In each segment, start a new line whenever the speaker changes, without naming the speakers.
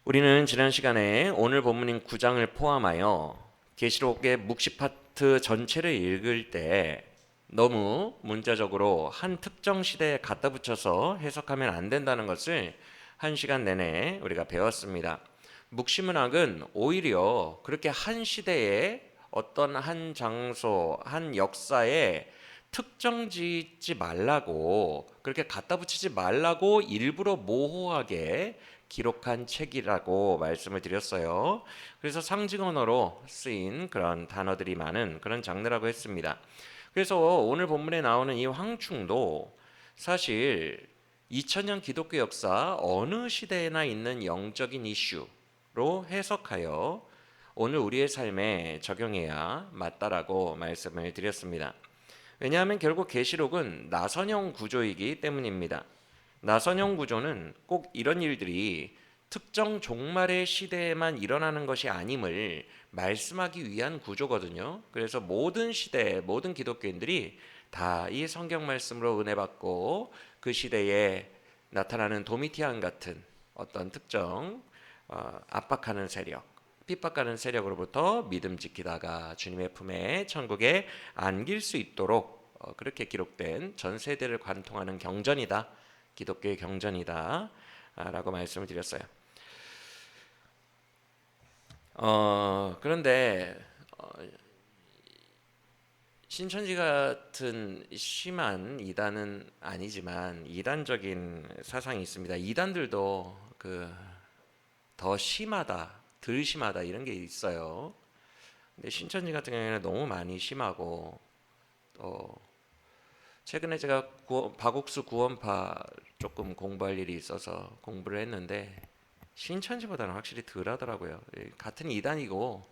우리는 지난 시간에 오늘 본문인 9장을 포함하여 계시록의 묵시 파트 전체를 읽을 때 너무 문자적으로 한 특정 시대에 갖다 붙여서 해석하면 안 된다는 것을 한 시간 내내 우리가 배웠습니다. 묵시문학은 오히려 그렇게 한 시대에 어떤 한 장소, 한 역사에 특정 짓지 말라고, 그렇게 갖다 붙이지 말라고 일부러 모호하게 기록한 책이라고 말씀을 드렸어요. 그래서 상징 언어로 쓰인 그런 단어들이 많은 그런 장르라고 했습니다. 그래서 오늘 본문에 나오는 이 황충도 사실 2000년 기독교 역사 어느 시대에나 있는 영적인 이슈로 해석하여 오늘 우리의 삶에 적용해야 맞다라고 말씀을 드렸습니다. 왜냐하면 결국 계시록은 나선형 구조이기 때문입니다. 나선형 구조는 꼭 이런 일들이 특정 종말의 시대에만 일어나는 것이 아님을 말씀하기 위한 구조거든요. 그래서 모든 시대, 모든 기독교인들이 다 이 성경 말씀으로 은혜 받고 그 시대에 나타나는 도미티안 같은 어떤 특정 압박하는 세력, 핍박하는 세력으로부터 믿음 지키다가 주님의 품에 천국에 안길 수 있도록 그렇게 기록된 전 세대를 관통하는 경전이다. 기독교의 경전이다 라고 말씀을 드렸어요. 그런데 신천지 같은 심한 이단은 아니지만 이단적인 사상이 있습니다. 이단들도 더 심하다, 덜 심하다 이런 게 있어요. 근데 신천지 같은 경우에는 너무 많이 심하고, 또 최근에 제가 박옥수 구원파 조금 공부할 일이 있어서 공부를 했는데 신천지보다는 확실히 덜 하더라고요. 같은 이단이고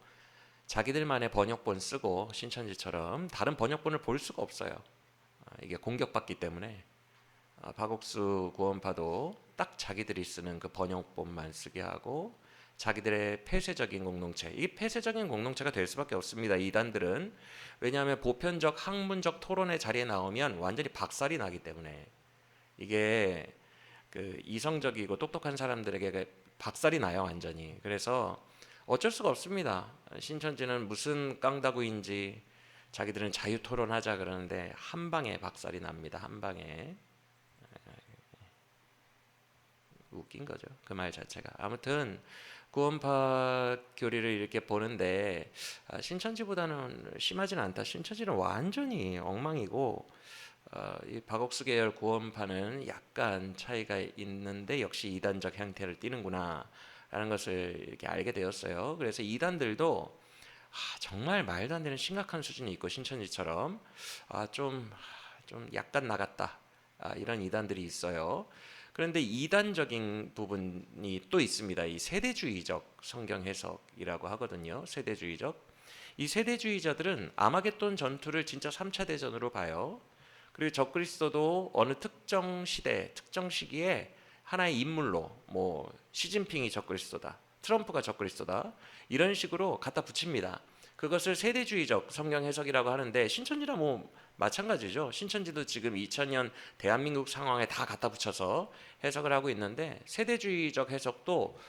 자기들만의 번역본 쓰고 신천지처럼 다른 번역본을 볼 수가 없어요. 이게 공격받기 때문에 박옥수 구원파도 딱 자기들이 쓰는 그 번역본만 쓰게 하고 자기들의 폐쇄적인 공동체, 이 폐쇄적인 공동체가 될 수밖에 없습니다. 이단들은. 왜냐하면 보편적 학문적 토론의 자리에 나오면 완전히 박살이 나기 때문에, 이게 이성적이고 똑똑한 사람들에게 박살이 나요, 완전히. 그래서 어쩔 수가 없습니다. 신천지는 무슨 깡다구인지 자기들은 자유 토론하자 그러는데 한 방에 박살이 납니다. 한 방에. 웃긴 거죠. 그 말 자체가. 아무튼 구원파 교리를 이렇게 보는데 신천지보다는 심하지는 않다. 신천지는 완전히 엉망이고 이 박옥수 계열 구원파는 약간 차이가 있는데 역시 이단적 형태를 띠는구나 라는 것을 이렇게 알게 되었어요. 그래서 이단들도 정말 말도 안 되는 심각한 수준이 있고 신천지처럼 좀 약간 나갔다 이런 이단들이 있어요. 그런데 이단적인 부분이 또 있습니다. 이 세대주의적 성경 해석이라고 하거든요. 세대주의적. 이 세대주의자들은 아마겟돈 전투를 진짜 3차 대전으로 봐요. 그리고 적그리스도도 어느 특정 시대, 특정 시기에 하나의 인물로, 뭐 시진핑이 적그리스도다, 트럼프가 적그리스도다 이런 식으로 갖다 붙입니다. 그것을 세대주의적 성경 해석이라고 하는데 신천지나 뭐 마찬가지죠. 신천지도 지금 2000년 대한민국 상황에 다 갖다 붙여서 해석을 하고 있는데 세대주의적 해석도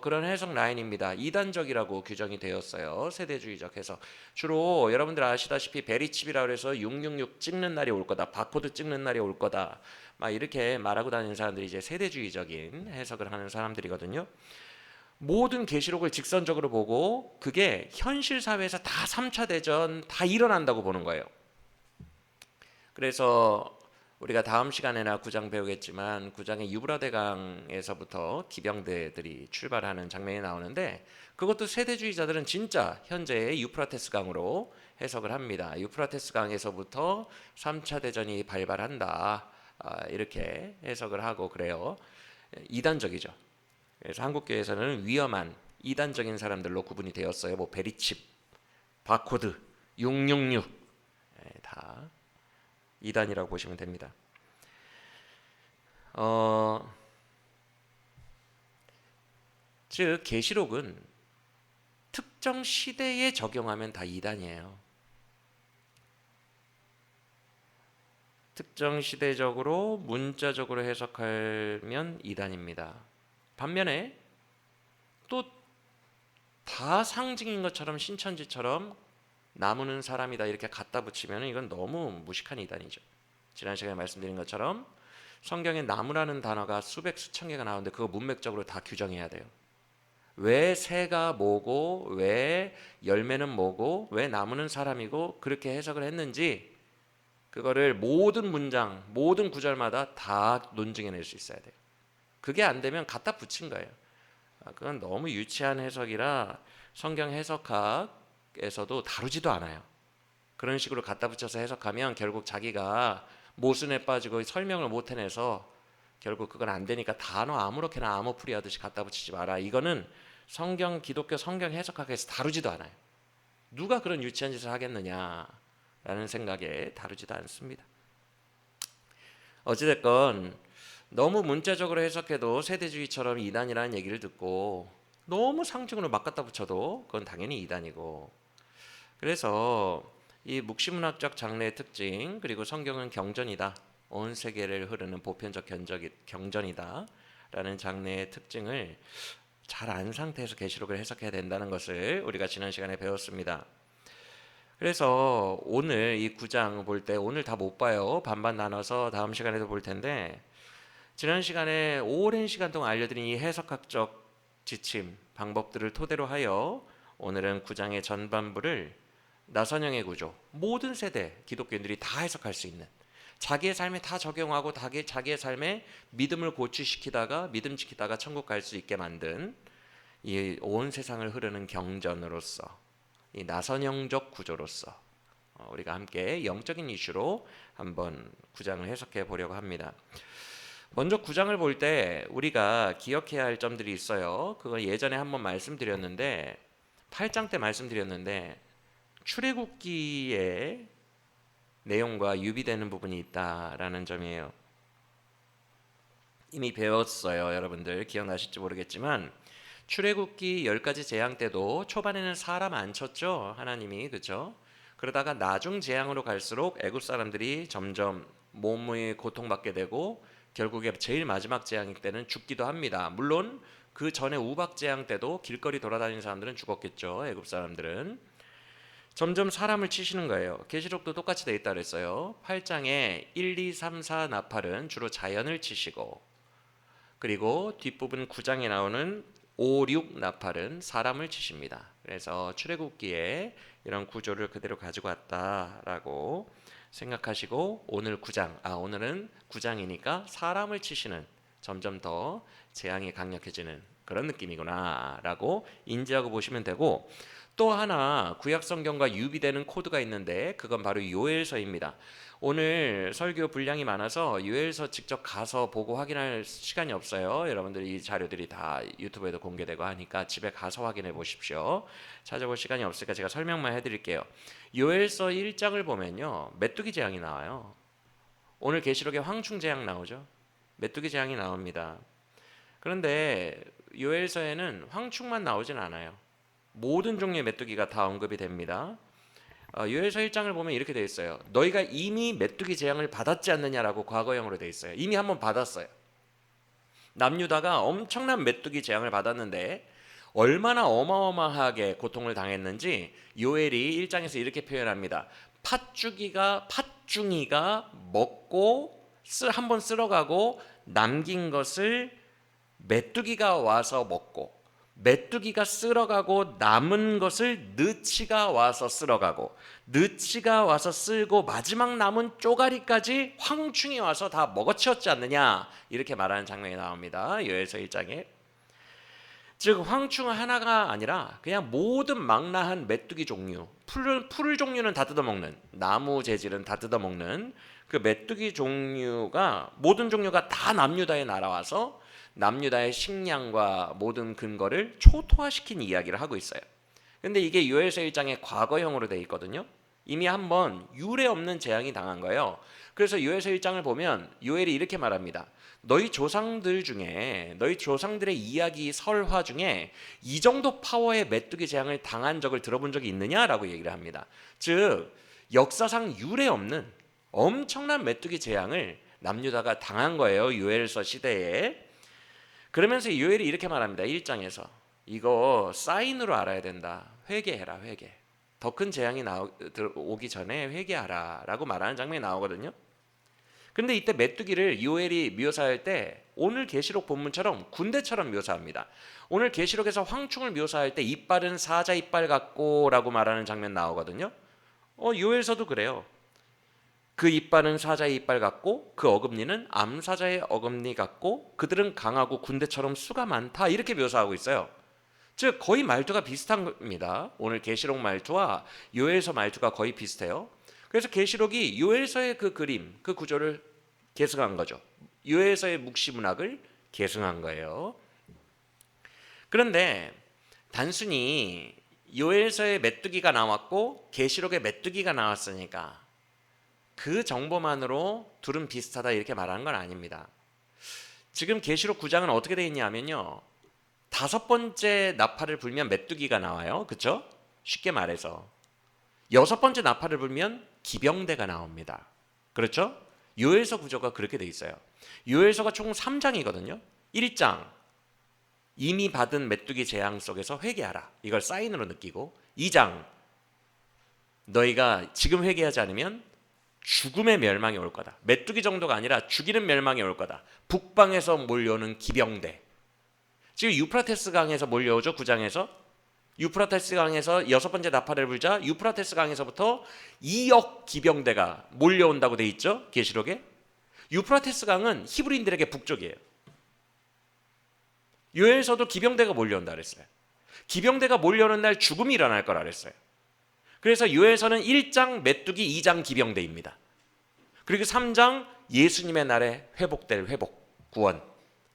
그런 해석 라인입니다. 이단적이라고 규정이 되었어요. 세대주의적 해석. 주로 여러분들 아시다시피 베리칩이라고 해서 666 찍는 날이 올 거다. 바코드 찍는 날이 올 거다. 막 이렇게 말하고 다니는 사람들이 이제 세대주의적인 해석을 하는 사람들이거든요. 모든 계시록을 직선적으로 보고 그게 현실 사회에서 다 3차 대전 다 일어난다고 보는 거예요. 그래서 우리가 다음 시간에나 9장 배우겠지만 9장의 유브라데강에서부터 기병대들이 출발하는 장면이 나오는데 그것도 세대주의자들은 진짜 현재의 유프라테스 강으로 해석을 합니다. 유프라테스 강에서부터 3차 대전이 발발한다 이렇게 해석을 하고 그래요. 이단적이죠. 그래서 한국교회에서는 위험한 이단적인 사람들로 구분이 되었어요. 뭐 베리칩, 바코드, 666 다 이단이라고 보시면 됩니다. 즉 계시록은 특정 시대에 적용하면 다 이단이에요. 특정 시대적으로 문자적으로 해석하면 이단입니다. 반면에 또 다 상징인 것처럼 신천지처럼 나무는 사람이다 이렇게 갖다 붙이면 이건 너무 무식한 이단이죠. 지난 시간에 말씀드린 것처럼 성경에 나무라는 단어가 수백 수천 개가 나오는데 그거 문맥적으로 다 규정해야 돼요. 왜 새가 뭐고 왜 열매는 뭐고 왜 나무는 사람이고 그렇게 해석을 했는지 그거를 모든 문장 모든 구절마다 다 논증해낼 수 있어야 돼요. 그게 안 되면 갖다 붙인 거예요. 그건 너무 유치한 해석이라 성경 해석학에서도 다루지도 않아요. 그런 식으로 갖다 붙여서 해석하면 결국 자기가 모순에 빠지고 설명을 못 해내서 결국 그건 안 되니까 단어 아무렇게나 암호풀이 하듯이 갖다 붙이지 마라. 이거는 성경 기독교 성경 해석학에서 다루지도 않아요. 누가 그런 유치한 짓을 하겠느냐라는 생각에 다루지도 않습니다. 어찌됐건 너무 문자적으로 해석해도 세대주의처럼 이단이라는 얘기를 듣고 너무 상징으로 막 갖다 붙여도 그건 당연히 이단이고, 그래서 이 묵시문학적 장르의 특징 그리고 성경은 경전이다, 온 세계를 흐르는 보편적 경전이다 라는 장르의 특징을 잘 안 상태에서 계시록을 해석해야 된다는 것을 우리가 지난 시간에 배웠습니다. 그래서 오늘 이 9장 볼 때 오늘 다 못 봐요. 반반 나눠서 다음 시간에도 볼 텐데, 지난 시간에 오랜 시간 동안 알려드린 이 해석학적 지침, 방법들을 토대로 하여 오늘은 9장의 전반부를 나선형의 구조, 모든 세대 기독교인들이 다 해석할 수 있는, 자기의 삶에 다 적용하고 자기의 삶에 믿음을 고취시키다가 믿음 지키다가 천국 갈 수 있게 만든 이 온 세상을 흐르는 경전으로서, 이 나선형적 구조로서 우리가 함께 영적인 이슈로 한번 9장을 해석해 보려고 합니다. 먼저 9장을 볼 때 우리가 기억해야 할 점들이 있어요. 그건 예전에 한번 말씀드렸는데 8장 때 말씀드렸는데 출애굽기의 내용과 유비되는 부분이 있다라는 점이에요. 이미 배웠어요. 여러분들 기억나실지 모르겠지만 출애굽기 10가지 재앙 때도 초반에는 사람 안 쳤죠. 하나님이, 그렇죠? 그러다가 나중 재앙으로 갈수록 애굽 사람들이 점점 몸이 고통받게 되고 결국에 제일 마지막 재앙일 때는 죽기도 합니다. 물론 그 전에 우박 재앙 때도 길거리 돌아다니는 사람들은 죽었겠죠. 애굽 사람들은. 점점 사람을 치시는 거예요. 계시록도 똑같이 돼 있다 그랬어요. 8장에 1, 2, 3, 4 나팔은 주로 자연을 치시고, 그리고 뒷부분 9장에 나오는 5, 6 나팔은 사람을 치십니다. 그래서 출애굽기에 이런 구조를 그대로 가지고 왔다라고 생각하시고 오늘 9장, 오늘은 9장이니까 사람을 치시는, 점점 더 재앙이 강력해지는 그런 느낌이구나 라고 인지하고 보시면 되고, 또 하나 구약성경과 유비되는 코드가 있는데 그건 바로 요엘서입니다. 오늘 설교 분량이 많아서 요엘서 직접 가서 보고 확인할 시간이 없어요. 여러분들이 이 자료들이 다 유튜브에도 공개되고 하니까 집에 가서 확인해 보십시오. 찾아볼 시간이 없으니까 제가 설명만 해드릴게요. 요엘서 1장을 보면요, 메뚜기 재앙이 나와요. 오늘 계시록에 황충 재앙 나오죠. 메뚜기 재앙이 나옵니다. 그런데 요엘서에는 황충만 나오진 않아요. 모든 종류의 메뚜기가 다 언급이 됩니다. 요엘서 1장을 보면 이렇게 되어 있어요. 너희가 이미 메뚜기 재앙을 받았지 않느냐라고 과거형으로 되어 있어요. 이미 한번 받았어요. 남유다가 엄청난 메뚜기 재앙을 받았는데 얼마나 어마어마하게 고통을 당했는지 요엘이 1장에서 이렇게 표현합니다. 팥중이가 먹고 한번 쓸어가고 남긴 것을 메뚜기가 와서 먹고, 메뚜기가 쓸어가고 남은 것을 느치가 와서 쓸어가고, 느치가 와서 쓸고 마지막 남은 쪼가리까지 황충이 와서 다 먹어치웠지 않느냐, 이렇게 말하는 장면이 나옵니다. 요엘서 1장에. 즉 황충은 하나가 아니라 그냥 모든 망라한 메뚜기 종류, 풀 종류는 다 뜯어먹는, 나무 재질은 다 뜯어먹는 그 메뚜기 종류가, 모든 종류가 다 남유다에 날아와서 남유다의 식량과 모든 근거를 초토화시킨 이야기를 하고 있어요. 근데 이게 요엘서 1장의 과거형으로 되어 있거든요. 이미 한번 유례 없는 재앙이 당한 거예요. 그래서 요엘서 1장을 보면 요엘이 이렇게 말합니다. 너희 조상들 중에, 너희 조상들의 이야기 설화 중에 이 정도 파워의 메뚜기 재앙을 당한 적을 들어본 적이 있느냐라고 얘기를 합니다. 즉 역사상 유례 없는 엄청난 메뚜기 재앙을 남유다가 당한 거예요. 요엘서 시대에. 그러면서 요엘이 이렇게 말합니다. 1장에서 이거 사인으로 알아야 된다. 회개해라, 회개. 더 큰 재앙이 오기 전에 회개하라 라고 말하는 장면이 나오거든요. 근데 이때 메뚜기를 요엘이 묘사할 때 오늘 계시록 본문처럼 군대처럼 묘사합니다. 오늘 계시록에서 황충을 묘사할 때 이빨은 사자 이빨 같고 라고 말하는 장면 나오거든요. 요엘서도 그래요. 그 이빨은 사자의 이빨 같고 그 어금니는 암사자의 어금니 같고 그들은 강하고 군대처럼 수가 많다, 이렇게 묘사하고 있어요. 즉 거의 말투가 비슷한 겁니다. 오늘 계시록 말투와 요엘서 말투가 거의 비슷해요. 그래서 계시록이 요엘서의 그 그림, 그 구조를 계승한 거죠. 요엘서의 묵시문학을 계승한 거예요. 그런데 단순히 요엘서의 메뚜기가 나왔고 계시록의 메뚜기가 나왔으니까 그 정보만으로 둘은 비슷하다 이렇게 말하는 건 아닙니다. 지금 계시록 9장은 어떻게 되어 있냐면요, 5번째 나팔을 불면 메뚜기가 나와요. 그렇죠? 쉽게 말해서 6번째 나팔을 불면 기병대가 나옵니다. 그렇죠? 요엘서 구조가 그렇게 돼 있어요. 요엘서가 총 3장이거든요. 1장 이미 받은 메뚜기 재앙 속에서 회개하라, 이걸 사인으로 느끼고, 2장 너희가 지금 회개하지 않으면 죽음의 멸망이 올 거다. 메뚜기 정도가 아니라 죽이는 멸망이 올 거다. 북방에서 몰려오는 기병대. 지금 유프라테스 강에서 몰려오죠. 9장에서 유프라테스 강에서 6번째 나팔을 불자 유프라테스 강에서부터 2억 기병대가 몰려온다고 돼 있죠. 계시록에. 유프라테스 강은 히브리인들에게 북쪽이에요. 요엘서도 기병대가 몰려온다 그랬어요. 기병대가 몰려오는 날 죽음이 일어날 거라 그랬어요. 그래서 요엘서는 1장 메뚜기, 2장 기병대입니다. 그리고 3장 예수님의 날에 회복될 회복, 구원.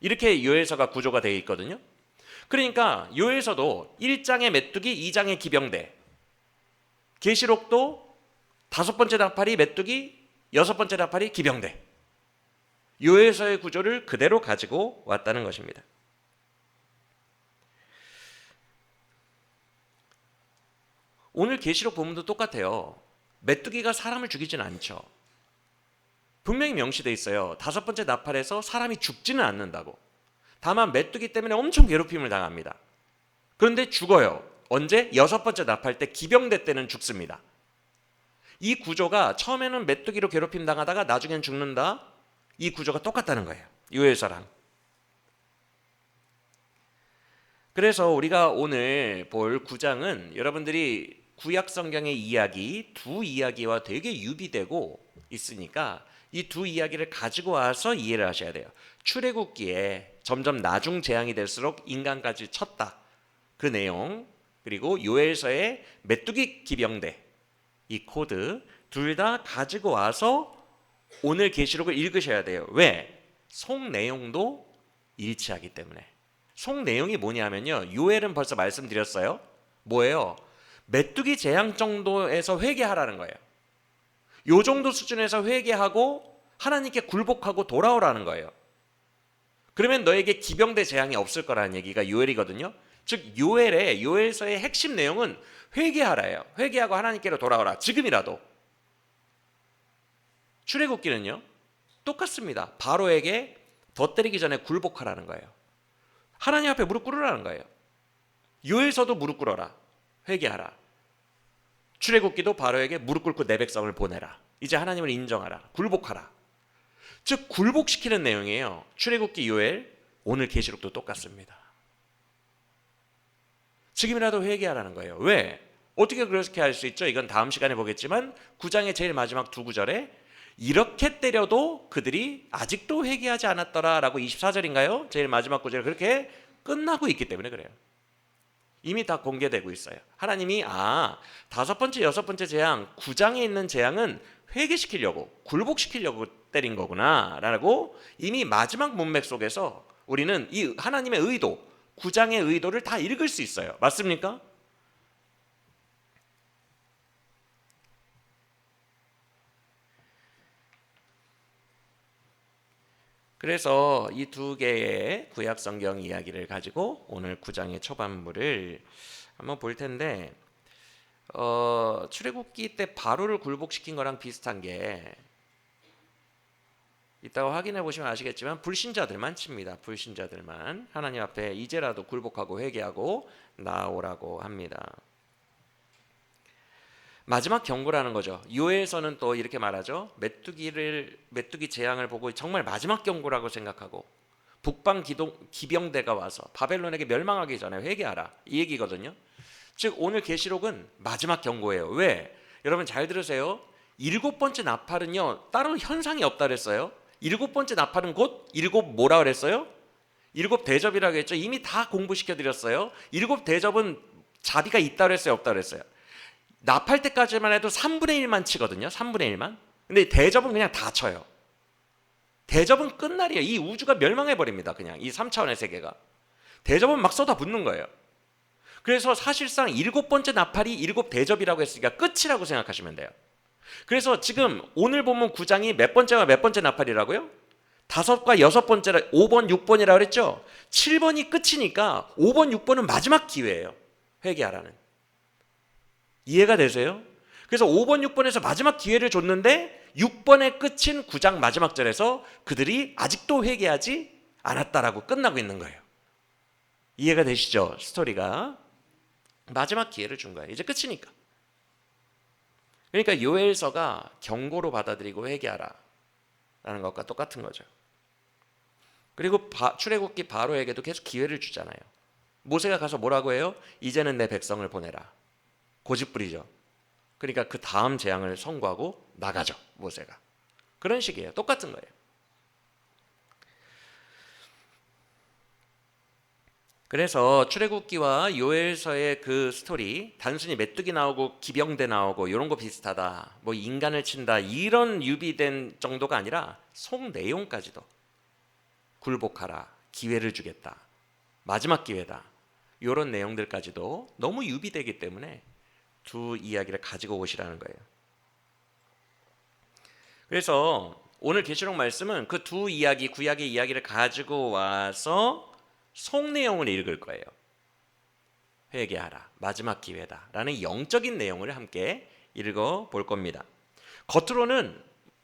이렇게 요엘서가 구조가 되어 있거든요. 그러니까 요엘서도 1장의 메뚜기, 2장의 기병대. 계시록도 5번째 나팔이 메뚜기, 6번째 나팔이 기병대. 요엘서의 구조를 그대로 가지고 왔다는 것입니다. 오늘 계시록 본문도 똑같아요. 메뚜기가 사람을 죽이지는 않죠. 분명히 명시되어 있어요. 5번째 나팔에서 사람이 죽지는 않는다고. 다만 메뚜기 때문에 엄청 괴롭힘을 당합니다. 그런데 죽어요. 언제? 6번째 나팔 때, 기병대 때는 죽습니다. 이 구조가 처음에는 메뚜기로 괴롭힘 당하다가 나중엔 죽는다. 이 구조가 똑같다는 거예요. 요엘서랑. 그래서 우리가 오늘 볼 9장은 여러분들이 구약 성경의 이야기, 두 이야기와 되게 유비되고 있으니까 이 두 이야기를 가지고 와서 이해를 하셔야 돼요. 출애굽기에 점점 나중 재앙이 될수록 인간까지 쳤다, 그 내용, 그리고 요엘서의 메뚜기 기병대, 이 코드 둘 다 가지고 와서 오늘 계시록을 읽으셔야 돼요. 왜? 속 내용도 일치하기 때문에. 속 내용이 뭐냐면요, 요엘은 벌써 말씀드렸어요. 뭐예요? 메뚜기 재앙 정도에서 회개하라는 거예요. 요 정도 수준에서 회개하고 하나님께 굴복하고 돌아오라는 거예요. 그러면 너에게 기병대 재앙이 없을 거라는 얘기가 요엘이거든요. 즉 요엘서의 핵심 내용은 회개하라예요. 회개하고 하나님께로 돌아오라. 지금이라도. 출애굽기는요, 똑같습니다. 바로에게 더 때리기 전에 굴복하라는 거예요. 하나님 앞에 무릎 꿇으라는 거예요. 요엘서도 무릎 꿇어라. 회개하라. 출애굽기도 바로에게 무릎 꿇고 내 백성을 보내라. 이제 하나님을 인정하라. 굴복하라. 즉 굴복시키는 내용이에요. 출애굽기, 요엘, 오늘 계시록도 똑같습니다. 지금이라도 회개하라는 거예요. 왜? 어떻게 그렇게 할 수 있죠? 이건 다음 시간에 보겠지만 9장의 제일 마지막 두 구절에 이렇게 때려도 그들이 아직도 회개하지 않았더라 라고 24절인가요? 제일 마지막 구절에 그렇게 끝나고 있기 때문에 그래요. 이미 다 공개되고 있어요. 하나님이 5번째, 6번째 재앙, 9장에 있는 재앙은 회개시키려고, 굴복시키려고 때린 거구나 라고 이미 마지막 문맥 속에서 우리는 이 하나님의 의도, 9장의 의도를 다 읽을 수 있어요. 맞습니까? 그래서 이 두 개의 구약 성경 이야기를 가지고 오늘 9장의 초반부를 한번 볼 텐데, 출애굽기 때 바로를 굴복시킨 거랑 비슷한 게 이따가 확인해 보시면 아시겠지만 불신자들만 칩니다. 불신자들만 하나님 앞에 이제라도 굴복하고 회개하고 나오라고 합니다. 마지막 경고라는 거죠. 요엘서는 또 이렇게 말하죠. 메뚜기 재앙을 보고 정말 마지막 경고라고 생각하고 북방 기병대가 와서 바벨론에게 멸망하기 전에 회개하라 이 얘기거든요. 즉 오늘 계시록은 마지막 경고예요. 왜? 여러분 잘 들으세요. 7번째 나팔은요 따로 현상이 없다 그랬어요. 7번째 나팔은 곧 7 뭐라 그랬어요? 7 대접이라고 했죠. 이미 다 공부시켜 드렸어요. 7 대접은 자비가 있다 그랬어요, 없다 그랬어요? 나팔 때까지만 해도 3분의 1만 치거든요. 3분의 1만. 근데 대접은 그냥 다 쳐요. 대접은 끝날이에요. 이 우주가 멸망해 버립니다. 그냥 이 3차원의 세계가. 대접은 막 쏟아붓는 거예요. 그래서 사실상 7번째 나팔이 7 대접이라고 했으니까 끝이라고 생각하시면 돼요. 그래서 지금 오늘 본문 9장이 몇 번째와 몇 번째 나팔이라고요? 5과 6번째라 5번, 6번이라고 그랬죠? 7번이 끝이니까 5번, 6번은 마지막 기회예요. 회개하라는. 이해가 되세요? 그래서 5번, 6번에서 마지막 기회를 줬는데 6번의 끝인 9장 마지막 절에서 그들이 아직도 회개하지 않았다라고 끝나고 있는 거예요. 이해가 되시죠? 스토리가. 마지막 기회를 준 거예요. 이제 끝이니까. 그러니까 요엘서가 경고로 받아들이고 회개하라 라는 것과 똑같은 거죠. 그리고 출애굽기 바로에게도 계속 기회를 주잖아요. 모세가 가서 뭐라고 해요? 이제는 내 백성을 보내라. 고집부리죠. 그러니까 그 다음 재앙을 선고하고 나가죠. 모세가. 그런 식이에요. 똑같은 거예요. 그래서 출애굽기와 요엘서의 그 스토리 단순히 메뚜기 나오고 기병대 나오고 이런 거 비슷하다 뭐 인간을 친다 이런 유비된 정도가 아니라 속 내용까지도 굴복하라 기회를 주겠다 마지막 기회다 이런 내용들까지도 너무 유비되기 때문에 두 이야기를 가지고 오시라는 거예요. 그래서 오늘 계시록 말씀은 그 두 이야기 구약의 이야기를 가지고 와서 속 내용을 읽을 거예요. 회개하라 마지막 기회다 라는 영적인 내용을 함께 읽어볼 겁니다. 겉으로는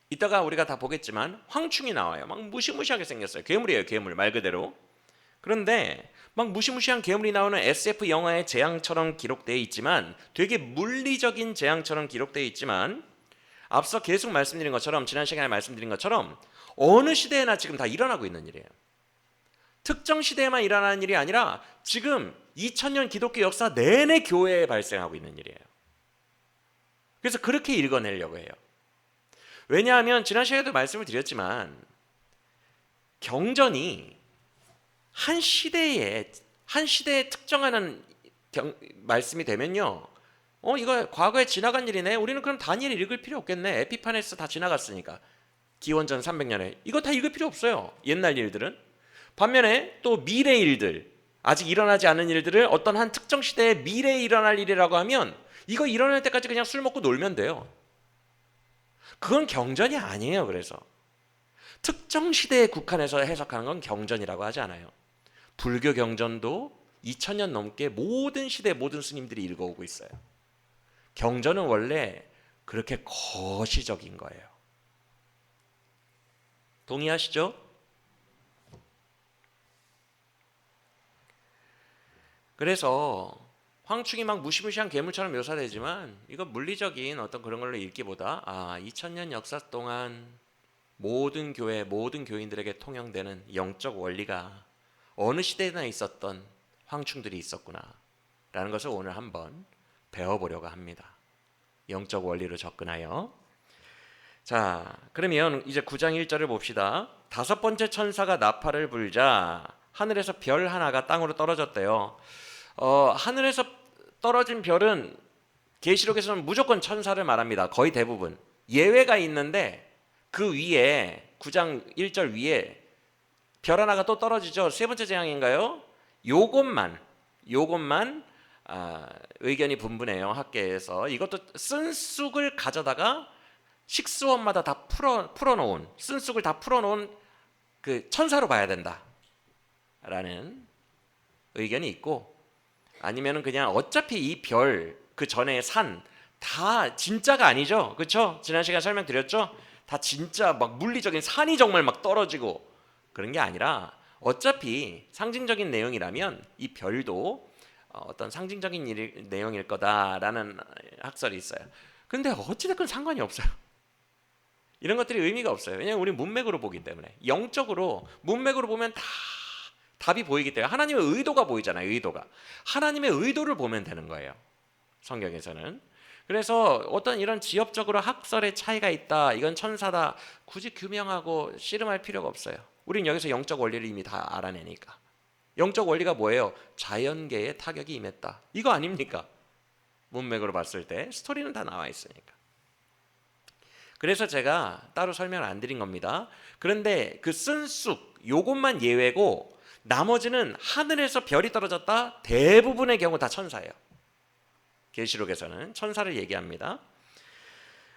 이따가 우리가 다 보겠지만 황충이 나와요. 막 무시무시하게 생겼어요. 괴물이에요. 괴물 말 그대로. 그런데 막 무시무시한 괴물이 나오는 SF 영화의 재앙처럼 기록되어 있지만 되게 물리적인 재앙처럼 기록되어 있지만 앞서 계속 말씀드린 것처럼 지난 시간에 말씀드린 것처럼 어느 시대에나 지금 다 일어나고 있는 일이에요. 특정 시대에만 일어나는 일이 아니라 지금 2000년 기독교 역사 내내 교회에 발생하고 있는 일이에요. 그래서 그렇게 읽어내려고 해요. 왜냐하면 지난 시간에도 말씀을 드렸지만 경전이 한 시대에 특정하는 말씀이 되면요. 이거 과거에 지나간 일이네. 우리는 그럼 다니엘 읽을 필요 없겠네. 에피파네스 다 지나갔으니까. 기원전 300년에. 이거 다 읽을 필요 없어요. 옛날 일들은. 반면에 또 미래 일들, 아직 일어나지 않은 일들을 어떤 한 특정 시대에 미래에 일어날 일이라고 하면 이거 일어날 때까지 그냥 술 먹고 놀면 돼요. 그건 경전이 아니에요. 그래서 특정 시대에 국한해서 해석하는 건 경전이라고 하지 않아요. 불교 경전도 2000년 넘게 모든 시대 모든 스님들이 읽어오고 있어요. 경전은 원래 그렇게 거시적인 거예요. 동의하시죠? 그래서 황충이 막 무시무시한 괴물처럼 묘사되지만 이거 물리적인 어떤 그런 걸로 읽기보다 2000년 역사 동안 모든 교회, 모든 교인들에게 통용되는 영적 원리가 어느 시대에나 있었던 황충들이 있었구나 라는 것을 오늘 한번 배워보려고 합니다. 영적 원리로 접근하여. 자, 그러면 이제 9장 1절을 봅시다. 5번째 천사가 나팔을 불자 하늘에서 별 하나가 땅으로 떨어졌대요. 하늘에서 떨어진 별은 계시록에서는 무조건 천사를 말합니다. 거의 대부분. 예외가 있는데 그 위에 9장 1절 위에 별 하나가 또 떨어지죠. 세 번째 재앙인가요? 요것만 의견이 분분해요. 학계에서. 이것도 쓴쑥을 가져다가 식수원마다 다 풀어놓은 쓴쑥을 다 풀어놓은 그 천사로 봐야 된다라는 의견이 있고, 아니면은 그냥 어차피 이 별 그 전에 산 다 진짜가 아니죠. 그렇죠? 지난 시간에 설명드렸죠? 다 진짜 막 물리적인 산이 정말 막 떨어지고 그런 게 아니라 어차피 상징적인 내용이라면 이 별도 어떤 상징적인 내용일 거다라는 학설이 있어요. 근데 어찌됐건 상관이 없어요. 이런 것들이 의미가 없어요. 왜냐하면 우리 문맥으로 보기 때문에. 영적으로 문맥으로 보면 다 답이 보이기 때문에 하나님의 의도가 보이잖아요. 의도가. 하나님의 의도를 보면 되는 거예요. 성경에서는. 그래서 어떤 이런 지엽적으로 학설의 차이가 있다, 이건 천사다, 굳이 규명하고 씨름할 필요가 없어요. 우린 여기서 영적 원리를 이미 다 알아내니까. 영적 원리가 뭐예요? 자연계에 타격이 임했다, 이거 아닙니까? 문맥으로 봤을 때 스토리는 다 나와 있으니까. 그래서 제가 따로 설명을 안 드린 겁니다. 그런데 그 쓴쑥 요것만 예외고 나머지는 하늘에서 별이 떨어졌다, 대부분의 경우 다 천사예요. 계시록에서는 천사를 얘기합니다.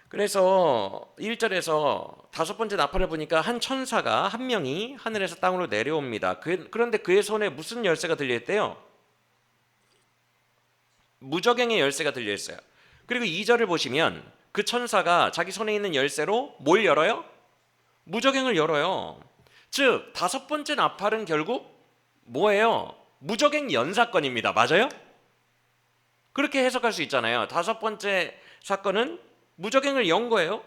그래서 1절에서 다섯 번째 나팔을 보니까 한 천사가 한 명이 하늘에서 땅으로 내려옵니다. 그런데 그의 손에 무슨 열쇠가 들려있대요? 무저갱의 열쇠가 들려있어요. 그리고 2절을 보시면 그 천사가 자기 손에 있는 열쇠로 뭘 열어요? 무저갱을 열어요. 즉 다섯 번째 나팔은 결국 뭐예요? 무저갱 연사건입니다. 맞아요? 그렇게 해석할 수 있잖아요. 다섯 번째 사건은 무저갱을 연 거예요.